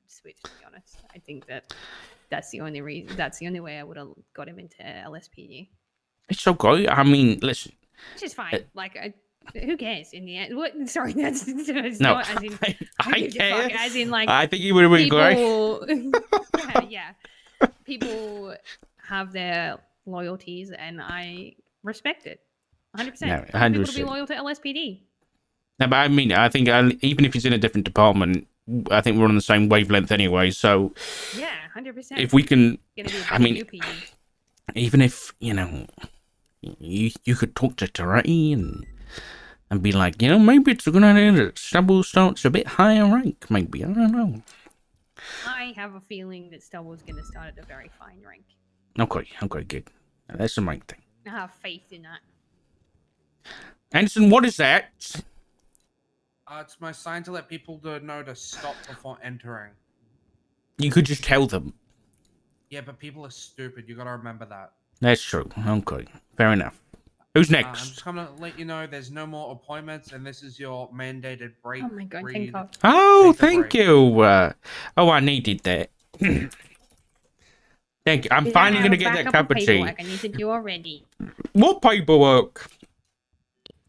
Speaker 8: switch, to be honest. I think that's the only reason. That's the only way I would have got him into LSPD.
Speaker 2: It's okay. I mean, listen.
Speaker 8: Which is fine. Who cares in the end? What? Sorry, that's
Speaker 2: No,
Speaker 8: not as in.
Speaker 2: I care.
Speaker 8: As in, like,
Speaker 2: I think you would have been great.
Speaker 8: yeah. People have their loyalties, and I respect it. 100%.
Speaker 2: No,
Speaker 8: People
Speaker 2: 100%.
Speaker 8: to be loyal to LSPD.
Speaker 2: No, but I mean, I think even if he's in a different department, I think we're on the same wavelength anyway. So
Speaker 8: Yeah, 100%.
Speaker 2: if we can,
Speaker 8: It's gonna be a
Speaker 2: I mean,
Speaker 8: UPD.
Speaker 2: even if you could talk to Terati and be like, maybe it's a good idea that Stubble starts a bit higher rank. Maybe, I don't know.
Speaker 8: I have a feeling that Stubble's going to start at a very fine rank.
Speaker 2: Okay, good. That's the main thing.
Speaker 8: I have faith in that.
Speaker 2: Anderson, what is that?
Speaker 7: It's my sign to let people know to stop before entering.
Speaker 2: You could just tell them.
Speaker 7: Yeah, but people are stupid. You gotta remember that.
Speaker 2: That's true. Okay, fair enough. Who's
Speaker 7: I'm
Speaker 2: next?
Speaker 7: just gonna let you know there's no more appointments, and this is your mandated break.
Speaker 8: Oh my god, thank
Speaker 7: read.
Speaker 8: God.
Speaker 2: Oh,
Speaker 7: Take a
Speaker 2: thank
Speaker 7: break.
Speaker 2: you. I needed that. Thank you. I'm
Speaker 8: Because
Speaker 2: finally
Speaker 8: I
Speaker 2: going to
Speaker 8: have
Speaker 2: get
Speaker 8: a
Speaker 2: that
Speaker 8: backup
Speaker 2: cup of tea.
Speaker 8: paperwork I need to do already.
Speaker 2: What paperwork?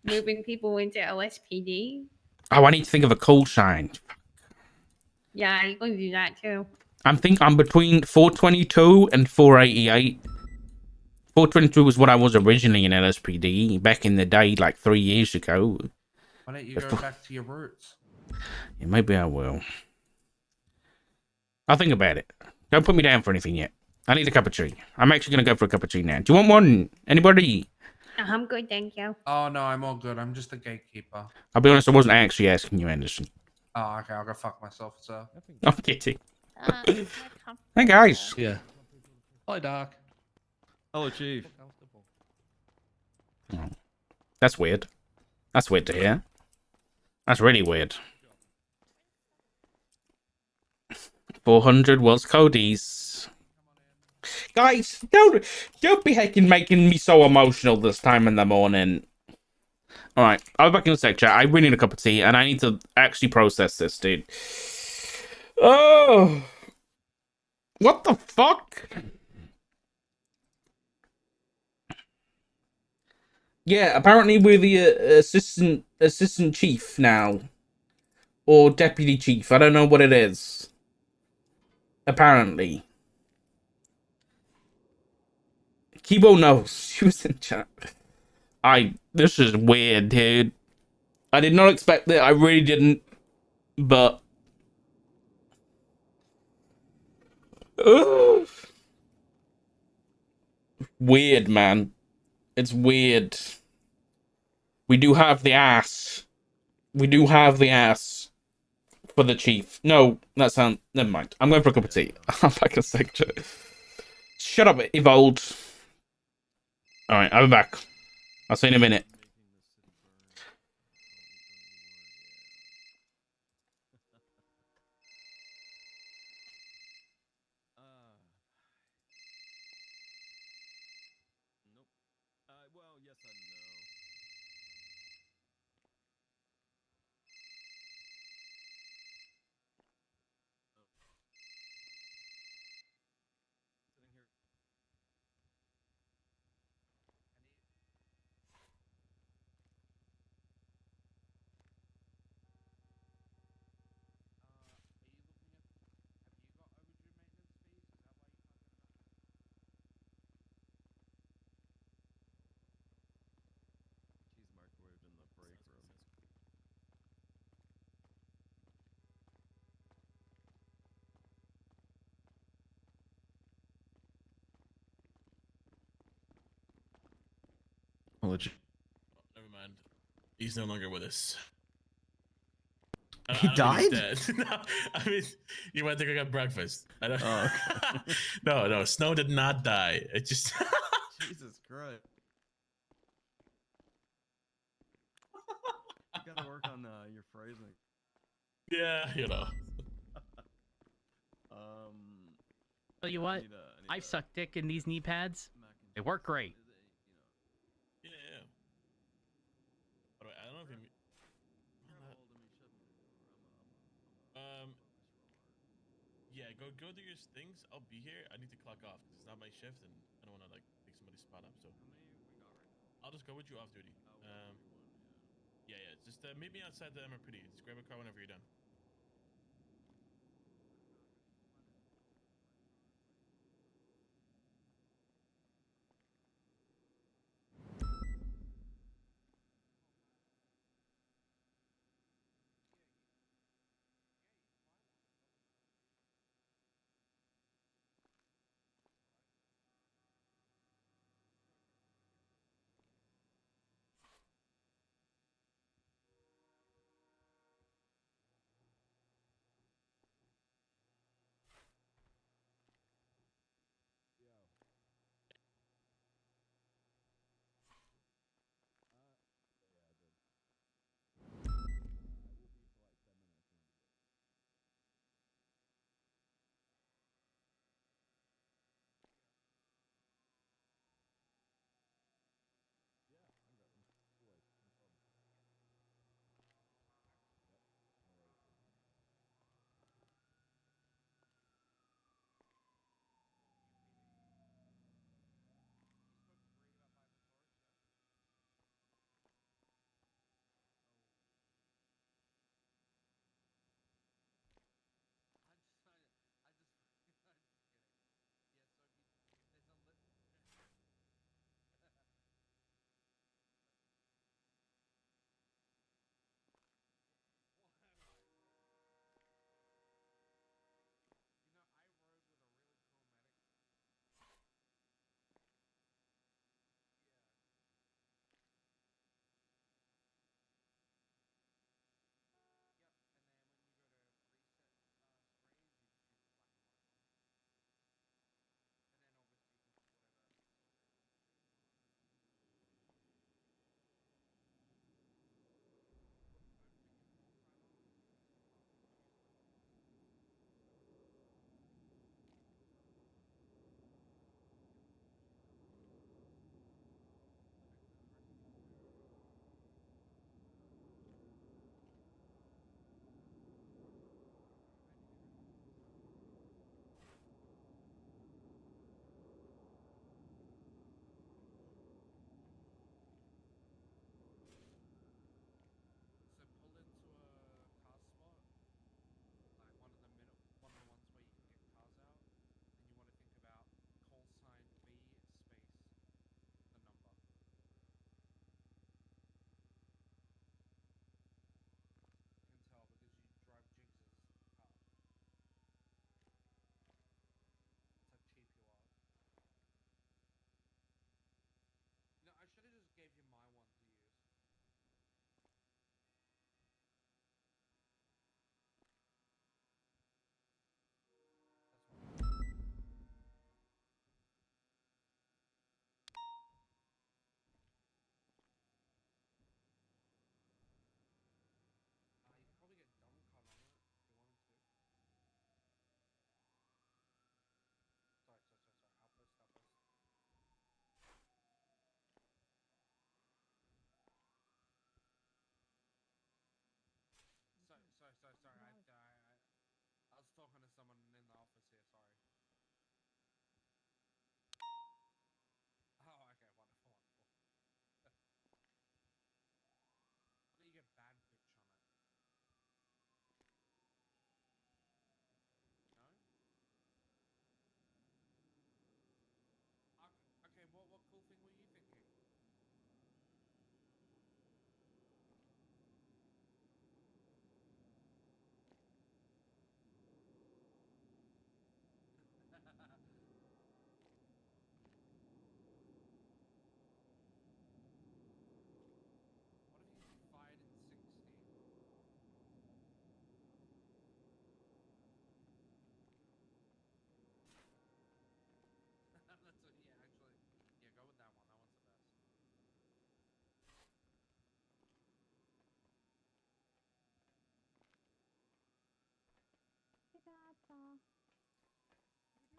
Speaker 8: Moving people into LSPD.
Speaker 2: Oh, I need to think of a call sign.
Speaker 8: Yeah, I'm going to do that too.
Speaker 2: I'm between 422 and 488. 422 was what I was originally in LSPD back in the day, like 3 years ago.
Speaker 7: Why don't you go back to your roots?
Speaker 2: Yeah, maybe I will. I'll think about it. Don't put me down for anything yet. I need a cup of tea. I'm actually going to go for a cup of tea now. Do you want one? Anybody?
Speaker 8: I'm good, thank you.
Speaker 7: Oh no, I'm all good. I'm just a gatekeeper.
Speaker 2: I'll be honest, I wasn't actually asking you, Anderson.
Speaker 7: Oh, okay. I'll go fuck myself, sir.
Speaker 2: I'm kidding. Hey, guys.
Speaker 5: Yeah. Hi, Doc.
Speaker 12: Hello, Chief.
Speaker 2: Oh, that's weird. That's weird to hear. That's really weird. 400 was Cody's. Guys, don't be heckin' making me so emotional this time in the morning. Alright, I'll be back in the sec chat. I really need a cup of tea, and I need to actually process this, dude. Oh! What the fuck? Yeah, apparently we're the assistant chief now. Or deputy chief. I don't know what it is. Apparently. Kibo knows. She was in chat. This is weird, dude. I did not expect that. I really didn't. But... Ugh. Weird, man. It's weird. We do have the ass. We do have the ass for the chief. No, that sounds... Never mind. I'm going for a cup of tea. I'm back in a sector. Shut up, Evolved. Alright, I'll be back. I'll see you in a minute.
Speaker 12: Well, yes and no. Cheese microwaved in the break room.
Speaker 6: Never mind. He's no longer with us.
Speaker 12: He
Speaker 6: I don't think
Speaker 12: died?
Speaker 6: he's dead. No, I mean, you went to go get breakfast. I don't.
Speaker 12: Oh, okay.
Speaker 6: No, Snow did not die. It just.
Speaker 12: Jesus Christ. You gotta work on your phrasing.
Speaker 6: Yeah, you know.
Speaker 13: Tell you what,
Speaker 12: I need
Speaker 13: I've sucked dick in these knee pads. They work great.
Speaker 6: Yeah. By the way, I don't know if you. Yeah, go do your things. I'll be here. I need to clock off because it's not my shift, and I don't want to like take somebody's spot up. So I'll just go with you off duty. Yeah. Just meet me outside the MRPD. Just grab a car whenever you're done.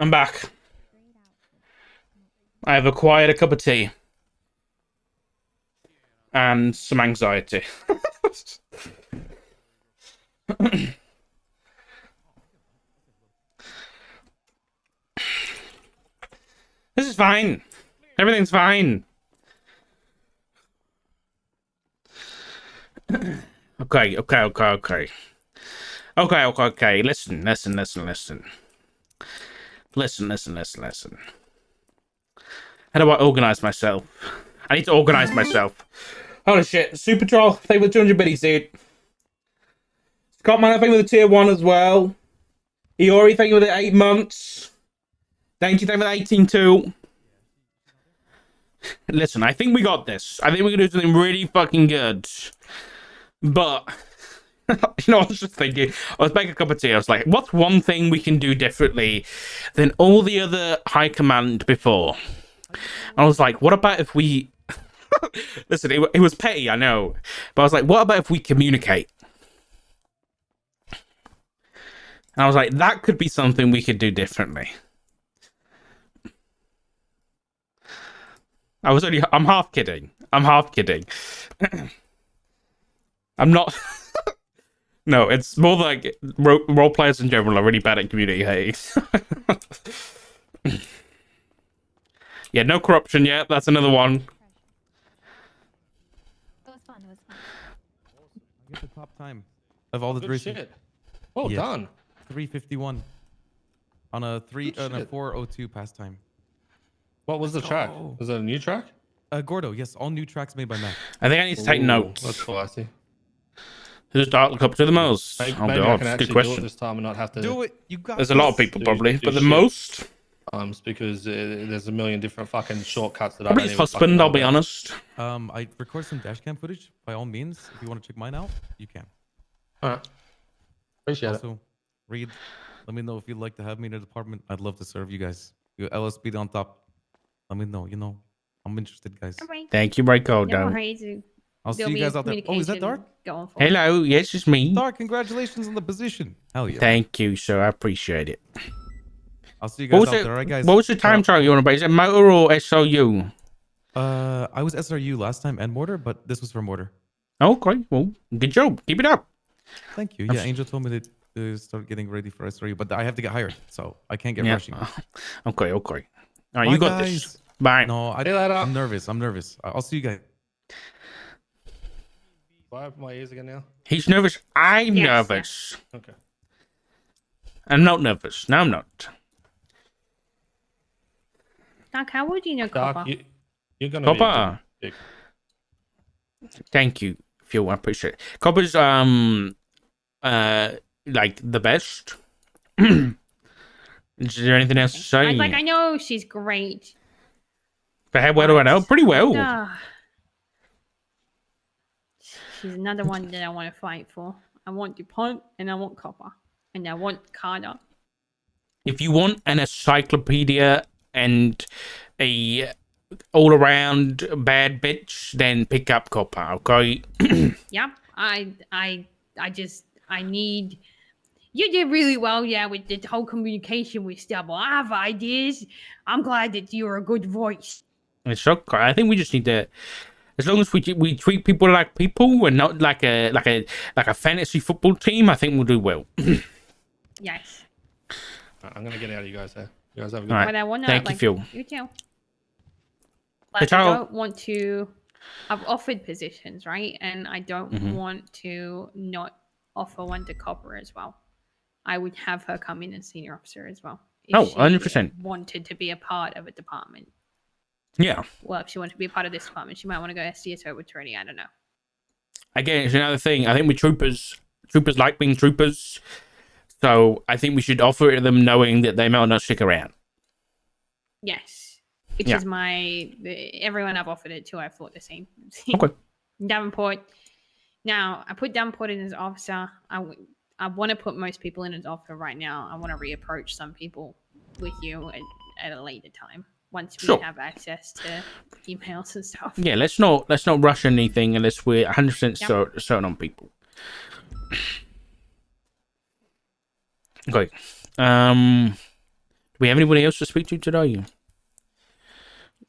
Speaker 2: I'm back. I have acquired a cup of tea. And some anxiety. This is fine. Everything's fine. Okay. Listen. How do I organize myself? I need to organize myself. Holy shit. Super Troll, thank you for 200 biddies, dude. Scott Man, thank you for the tier 1 as well. Iori, thank you for the 8 months. Thank you for the 18 too. Listen, I think we got this. I think we can do something really fucking good. But, you know, I was just thinking, I was making a cup of tea. I was like, what's one thing we can do differently than all the other high command before? I was like, what about if we... Listen, it was petty, I know. But I was like, what about if we communicate? And I was like, that could be something we could do differently. I'm half kidding. I'm not... No, it's more like role players in general are really bad at communicating. Yeah, no corruption yet. That's another one.
Speaker 14: It was fun.
Speaker 12: I get the top time of all the
Speaker 5: Good
Speaker 12: racing.
Speaker 5: shit. Well done.
Speaker 12: 351 on a 402 pastime.
Speaker 5: What was the track? Was it a new track?
Speaker 12: Gordo, yes, all new tracks made by Mac.
Speaker 2: I think I need to take notes.
Speaker 5: That's classy.
Speaker 2: Who's Dark Cup to the most?
Speaker 5: Maybe
Speaker 2: Oh
Speaker 5: I
Speaker 2: god,
Speaker 5: can
Speaker 2: good
Speaker 5: actually do it
Speaker 2: question.
Speaker 5: this time and not have to
Speaker 12: Do it. You got
Speaker 2: There's a lot of people probably, but the most.
Speaker 5: Because there's a million different fucking shortcuts that
Speaker 2: Probably
Speaker 5: I
Speaker 2: his
Speaker 5: don't even fucking
Speaker 2: husband,
Speaker 5: know
Speaker 2: I'll be
Speaker 5: about.
Speaker 2: honest.
Speaker 12: I record some dashcam footage. By all means, if you want to check mine out, you can.
Speaker 5: Alright. Appreciate it.
Speaker 12: Also, Reed, let me know if you'd like to have me in the department. I'd love to serve you guys. Your LSP on top. Let me know. You know, I'm interested, guys.
Speaker 2: Thank you, Rico.
Speaker 8: No worries.
Speaker 12: I'll see
Speaker 8: There'll
Speaker 12: you
Speaker 8: be
Speaker 12: guys out there. Oh, is that
Speaker 8: communication
Speaker 12: Dark?
Speaker 8: going forward.
Speaker 2: Hello, yes, it's me.
Speaker 12: Dark, congratulations on the position. Hell yeah.
Speaker 2: Thank you, sir. I appreciate it.
Speaker 12: I'll see you
Speaker 2: What
Speaker 12: guys
Speaker 2: was
Speaker 12: out
Speaker 2: it?
Speaker 12: there, alright, guys?
Speaker 2: What was the time trial you want to Is it motor or SOU?
Speaker 12: I was SRU last time and mortar, but this was for mortar.
Speaker 2: Okay, well, good job. Keep it up.
Speaker 12: Thank you. Yeah, Angel told me to start getting ready for SRU, but I have to get hired, so I can't get
Speaker 2: Yeah.
Speaker 12: rushing.
Speaker 2: Okay. All right,
Speaker 12: Bye,
Speaker 2: you got
Speaker 12: guys.
Speaker 2: this. Bye.
Speaker 12: No, I'm nervous. I'll see you guys.
Speaker 5: Do I open my ears again now?
Speaker 2: He's nervous. I'm
Speaker 8: Yes,
Speaker 2: nervous.
Speaker 5: Okay.
Speaker 2: I'm not nervous. No, I'm not.
Speaker 8: Doc, how would you know
Speaker 5: Dark,
Speaker 8: Copper?
Speaker 5: you're gonna
Speaker 2: Copper.
Speaker 5: be a
Speaker 2: Thank you, Phil. I appreciate it. Copper's like the best. Is there anything else to say?
Speaker 8: I know she's great.
Speaker 2: But how well do I know? Pretty well.
Speaker 8: She's another one that I want to fight for. I want DuPont and I want Copper. And I want Carter.
Speaker 2: If you want an encyclopedia and a all-around bad bitch, then pick up Copper, okay?
Speaker 8: Yep. I need... You did really well, yeah, with the whole communication with Stubble. I have ideas. I'm glad that you're a good voice.
Speaker 2: It's okay. I think we just need to... As long as we treat people like people and not like a fantasy football team, I think we'll do well.
Speaker 8: Yes.
Speaker 5: I'm gonna get out of you guys there. You guys have a good
Speaker 2: All right.
Speaker 8: But I want to,
Speaker 2: Thank you, Phil.
Speaker 8: You too. Like, I don't want to... I've offered positions, right? And I don't want to not offer one to Copper as well. I would have her come in as senior officer as well. If
Speaker 2: 100%.
Speaker 8: She wanted to be a part of a department.
Speaker 2: Yeah.
Speaker 8: Well, if she wanted to be a part of this department, she might want to go SDSO with Trini. I don't know.
Speaker 2: Again, it's another thing. I think with troopers like being troopers. So I think we should offer it to them knowing that they might not stick around.
Speaker 8: Yes. Which is everyone I've offered it to, I thought the same.
Speaker 2: Okay.
Speaker 8: Davenport. Now, I put Davenport in as officer. I want to put most people in as officer right now. I want to reapproach some people with you at a later time. Once we have access to emails and stuff.
Speaker 2: Yeah, let's not rush anything unless we're 100% certain on people. Okay. Do we have anybody else to speak to today?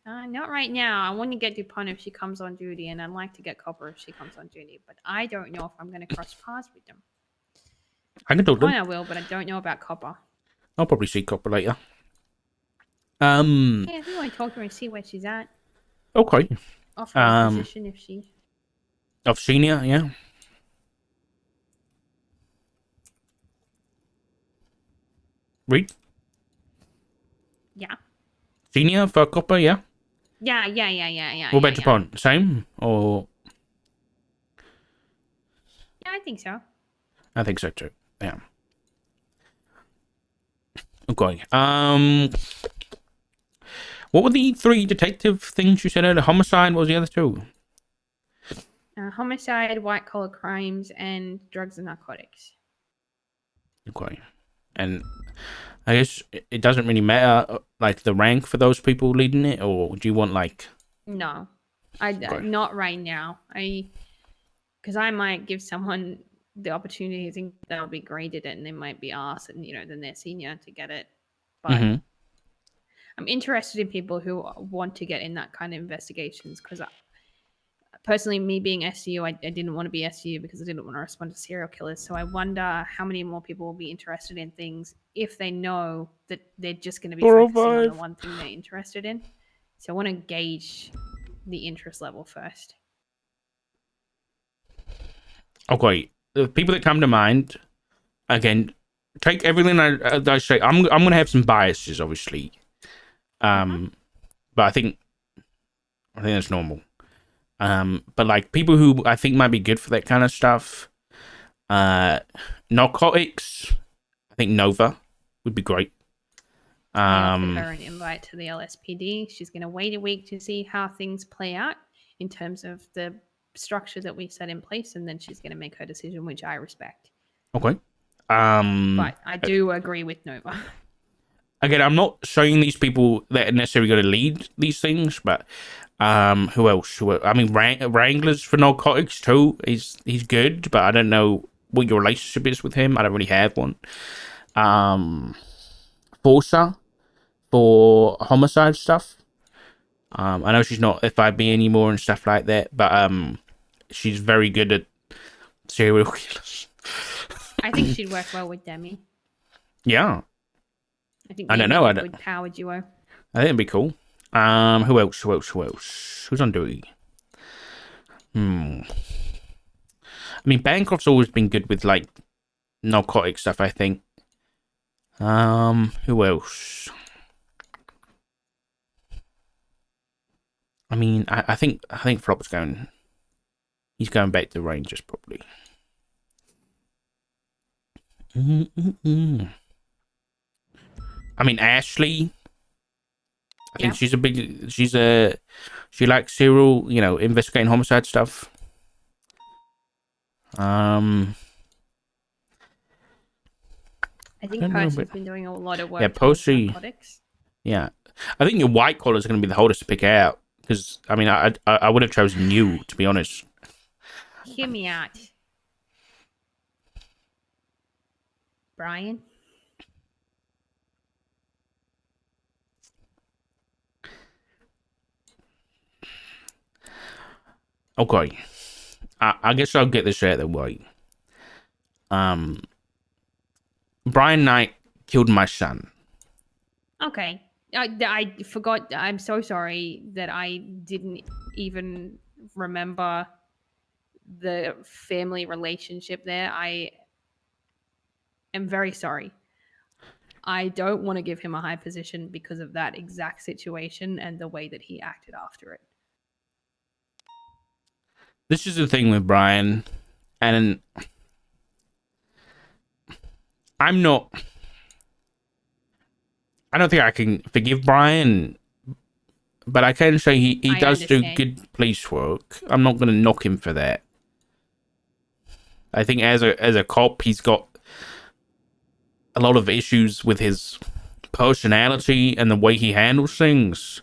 Speaker 8: Not right now. I want to get Dupont if she comes on duty, and I'd like to get Copper if she comes on duty. But I don't know if I'm going to cross paths with them.
Speaker 2: I can talk to
Speaker 8: Dupont I
Speaker 2: them.
Speaker 8: will, but I don't know about Copper.
Speaker 2: I'll probably see Copper later.
Speaker 8: Yeah, if you want to talk to her and see where she's at.
Speaker 2: Okay.
Speaker 8: Offer her a position if she...
Speaker 2: Of senior, yeah. Read?
Speaker 8: Yeah.
Speaker 2: Senior for Copper, yeah?
Speaker 8: Yeah.
Speaker 2: What about
Speaker 8: yeah.
Speaker 2: Dupont? Same? Or...
Speaker 8: Yeah, I think so.
Speaker 2: I think so too. Yeah. Okay. What were the 3 detective things you said earlier? Homicide, what was the other 2?
Speaker 8: Homicide, white collar crimes, and drugs and narcotics.
Speaker 2: Okay. And I guess it doesn't really matter, like, the rank for those people leading it, or do you want, like...
Speaker 8: No,
Speaker 2: Okay.
Speaker 8: not right now. Because I might give someone the opportunity to think they'll be graded it, and they might be asked, and then they're senior to get it. But I'm interested in people who want to get in that kind of investigations, because personally, me being SU, I didn't want to be SU because I didn't want to respond to serial killers. So I wonder how many more people will be interested in things if they know that they're just going to be focusing on the one thing they're interested in. So I want to gauge the interest level first.
Speaker 2: Okay. The people that come to mind, again, take everything I say. I'm going to have some biases, obviously. But I think that's normal. But like people who I think might be good for that kind of stuff, narcotics, I think Nova would be great.
Speaker 8: I offered her an invite to the LSPD. She's going to wait a week to see how things play out in terms of the structure that we set in place, and then she's going to make her decision, which I respect.
Speaker 2: Okay.
Speaker 8: But I do agree with Nova.
Speaker 2: Again, I'm not showing these people that are necessarily going to lead these things, but who else? I mean, Wranglers for narcotics too. He's good, but I don't know what your relationship is with him. I don't really have one. Forza for homicide stuff. I know she's not FIB anymore and stuff like that, but she's very good at serial killers.
Speaker 8: I think she'd work well with Demi.
Speaker 2: Yeah.
Speaker 8: I don't know. Good power duo.
Speaker 2: I think it'd be cool. Who else? Who's on duty? I mean, Bancroft's always been good with like narcotic stuff, I think. Who else? I mean, I think Flop's going. He's going back to Rangers probably. I mean, Ashley. I think she likes serial, investigating homicide stuff.
Speaker 8: I think Percy's been doing a lot of work.
Speaker 2: Yeah, Percy. Yeah, I think your white collar is going to be the hardest to pick out because I mean, I would have chosen you, to be honest.
Speaker 8: Hear me out, Brian.
Speaker 2: Okay, I guess I'll get this out of the way. Brian Knight killed my son.
Speaker 8: Okay. I forgot. I'm so sorry that I didn't even remember the family relationship there. I am very sorry. I don't want to give him a high position because of that exact situation and the way that he acted after it.
Speaker 2: This is the thing with Brian, and I don't think I can forgive Brian, but I can say he does do good police work. I'm not going to knock him for that. I think as a cop, he's got a lot of issues with his personality and the way he handles things,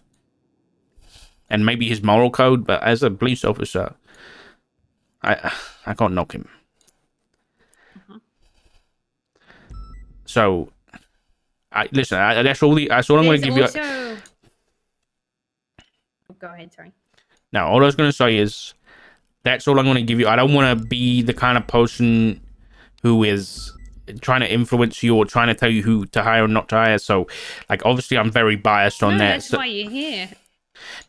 Speaker 2: and maybe his moral code. But as a police officer, I can't knock him. So Listen. That's all. That's all I'm going to give you.
Speaker 8: Oh, go ahead. Sorry.
Speaker 2: Now, all I was going to say is that's all I'm going to give you. I don't want to be the kind of person who is trying to influence you or trying to tell you who to hire or not to hire. So, like, obviously, I'm very biased on that.
Speaker 8: That's why you're here.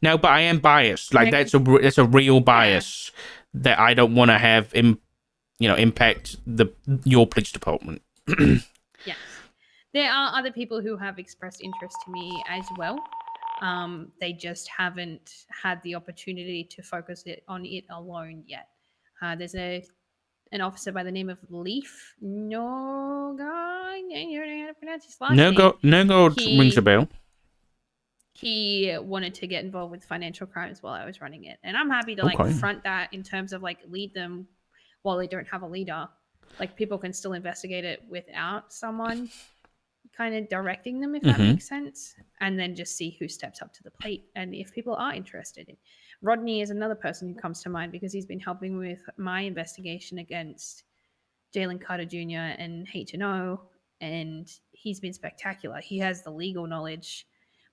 Speaker 2: No, but I am biased. Like, that's a real bias that I don't want to have, impact your police department.
Speaker 8: Yes, there are other people who have expressed interest to me as well. They just haven't had the opportunity to focus on it alone yet. There's an officer by the name of Leaf. No guy, I don't know how to pronounce his last name.
Speaker 2: No rings a bell.
Speaker 8: He wanted to get involved with financial crimes while I was running it, and I'm happy to front that in terms of lead them while they don't have a leader. Like, people can still investigate it without someone kind of directing them, if that makes sense, and then just see who steps up to the plate and if people are interested. Rodney is another person who comes to mind because he's been helping with my investigation against Jalen Carter Jr. and Hate to Know, and he's been spectacular. He has the legal knowledge.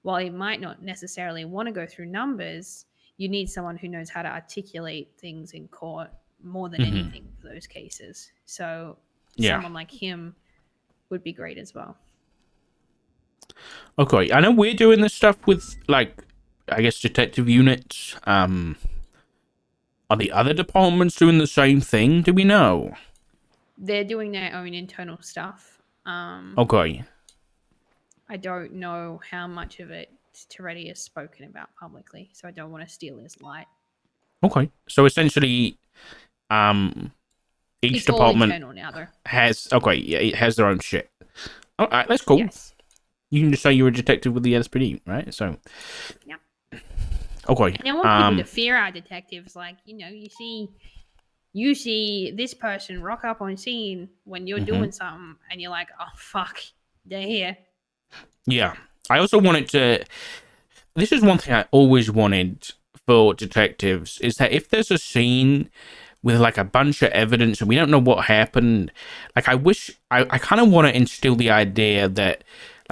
Speaker 8: While he might not necessarily want to go through numbers, you need someone who knows how to articulate things in court more than anything for those cases. So someone like him would be great as well.
Speaker 2: Okay, I know we're doing this stuff with, I guess, detective units. Are the other departments doing the same thing? Do we know?
Speaker 8: They're doing their own internal stuff.
Speaker 2: Okay.
Speaker 8: I don't know how much of it Toretti has spoken about publicly, so I don't want to steal his light.
Speaker 2: Okay, so essentially, each
Speaker 8: it's
Speaker 2: department
Speaker 8: all internal now, though.
Speaker 2: it has their own shit. All right, that's cool.
Speaker 8: Yes.
Speaker 2: You can just say you're a detective with the SPD, right? So,
Speaker 8: yep.
Speaker 2: Okay.
Speaker 8: And I want people to fear our detectives. Like, you see this person rock up on scene when you're doing something, and you're like, oh fuck, they're here.
Speaker 2: Yeah. I also wanted to. This is one thing I always wanted for detectives, is that if there's a scene with a bunch of evidence and we don't know what happened, I kind of want to instill the idea that,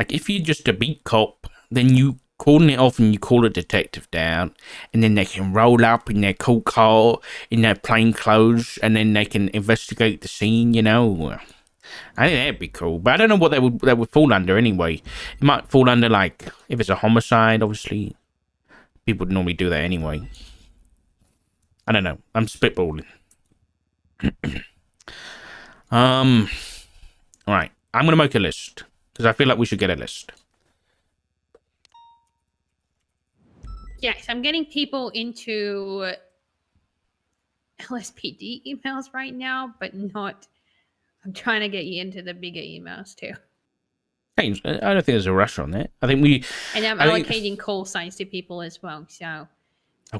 Speaker 2: if you're just a beat cop, then you cordon it off and you call a detective down, and then they can roll up in their cool car, in their plain clothes, and then they can investigate the scene, I think that'd be cool, but I don't know what that would fall under anyway. It might fall under, if it's a homicide, obviously. People would normally do that anyway. I don't know. I'm spitballing. Alright. I'm going to make a list, because I feel like we should get a list.
Speaker 8: Yes, I'm getting people into LSPD emails right now, but not... I'm trying to get you into the bigger emails too.
Speaker 2: Hey, I don't think there's a rush on that. I think we...
Speaker 8: And I'm allocating call signs to people as well, so...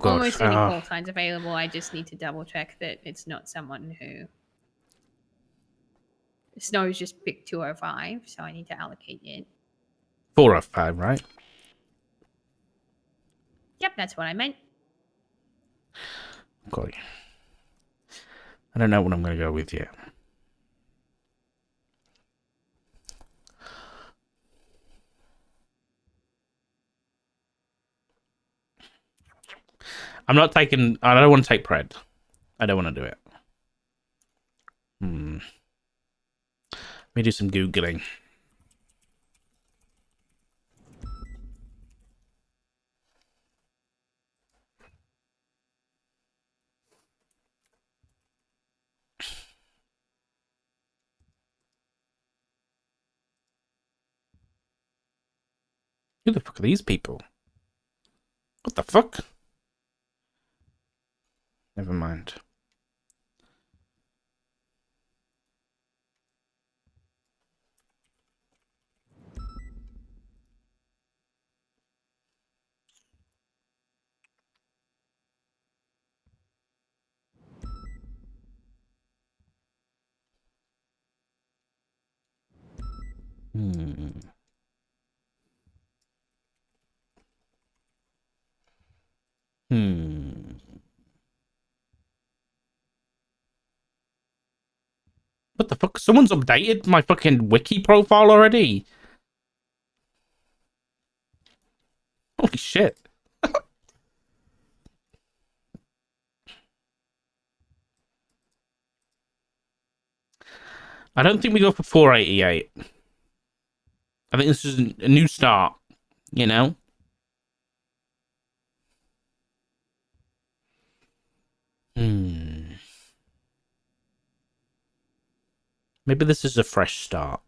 Speaker 8: almost any call signs available. I just need to double check that it's not someone who... Snow's just picked 205, so I need to allocate it.
Speaker 2: 405, right?
Speaker 8: Yep, that's what I meant.
Speaker 2: Okay. I don't know what I'm going to go with yet. I'm not taking... I don't want to take Pred. I don't want to do it. Let me do some Googling. Who the fuck are these people? What the fuck? Never mind. What the fuck? Someone's updated my fucking wiki profile already? Holy shit. I don't think we go for 488. I think this is a new start, you know? Maybe this is a fresh start.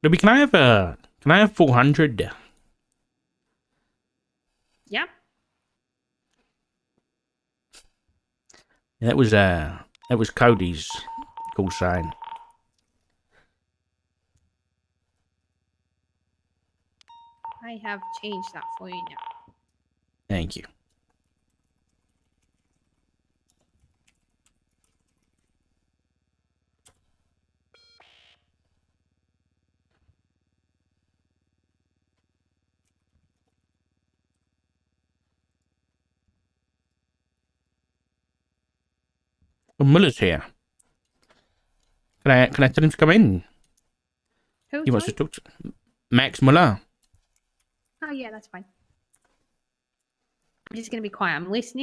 Speaker 2: Ruby, can I have 400?
Speaker 8: Yeah.
Speaker 2: That was Cody's call sign.
Speaker 8: I have changed that for you now.
Speaker 2: Thank you. Well, Muller's here. Can I tell him to come in?
Speaker 8: Who?
Speaker 2: He wants to
Speaker 8: sorry?
Speaker 2: talk to Max Muller.
Speaker 8: Oh yeah, that's fine. I'm just gonna be quiet. I'm listening.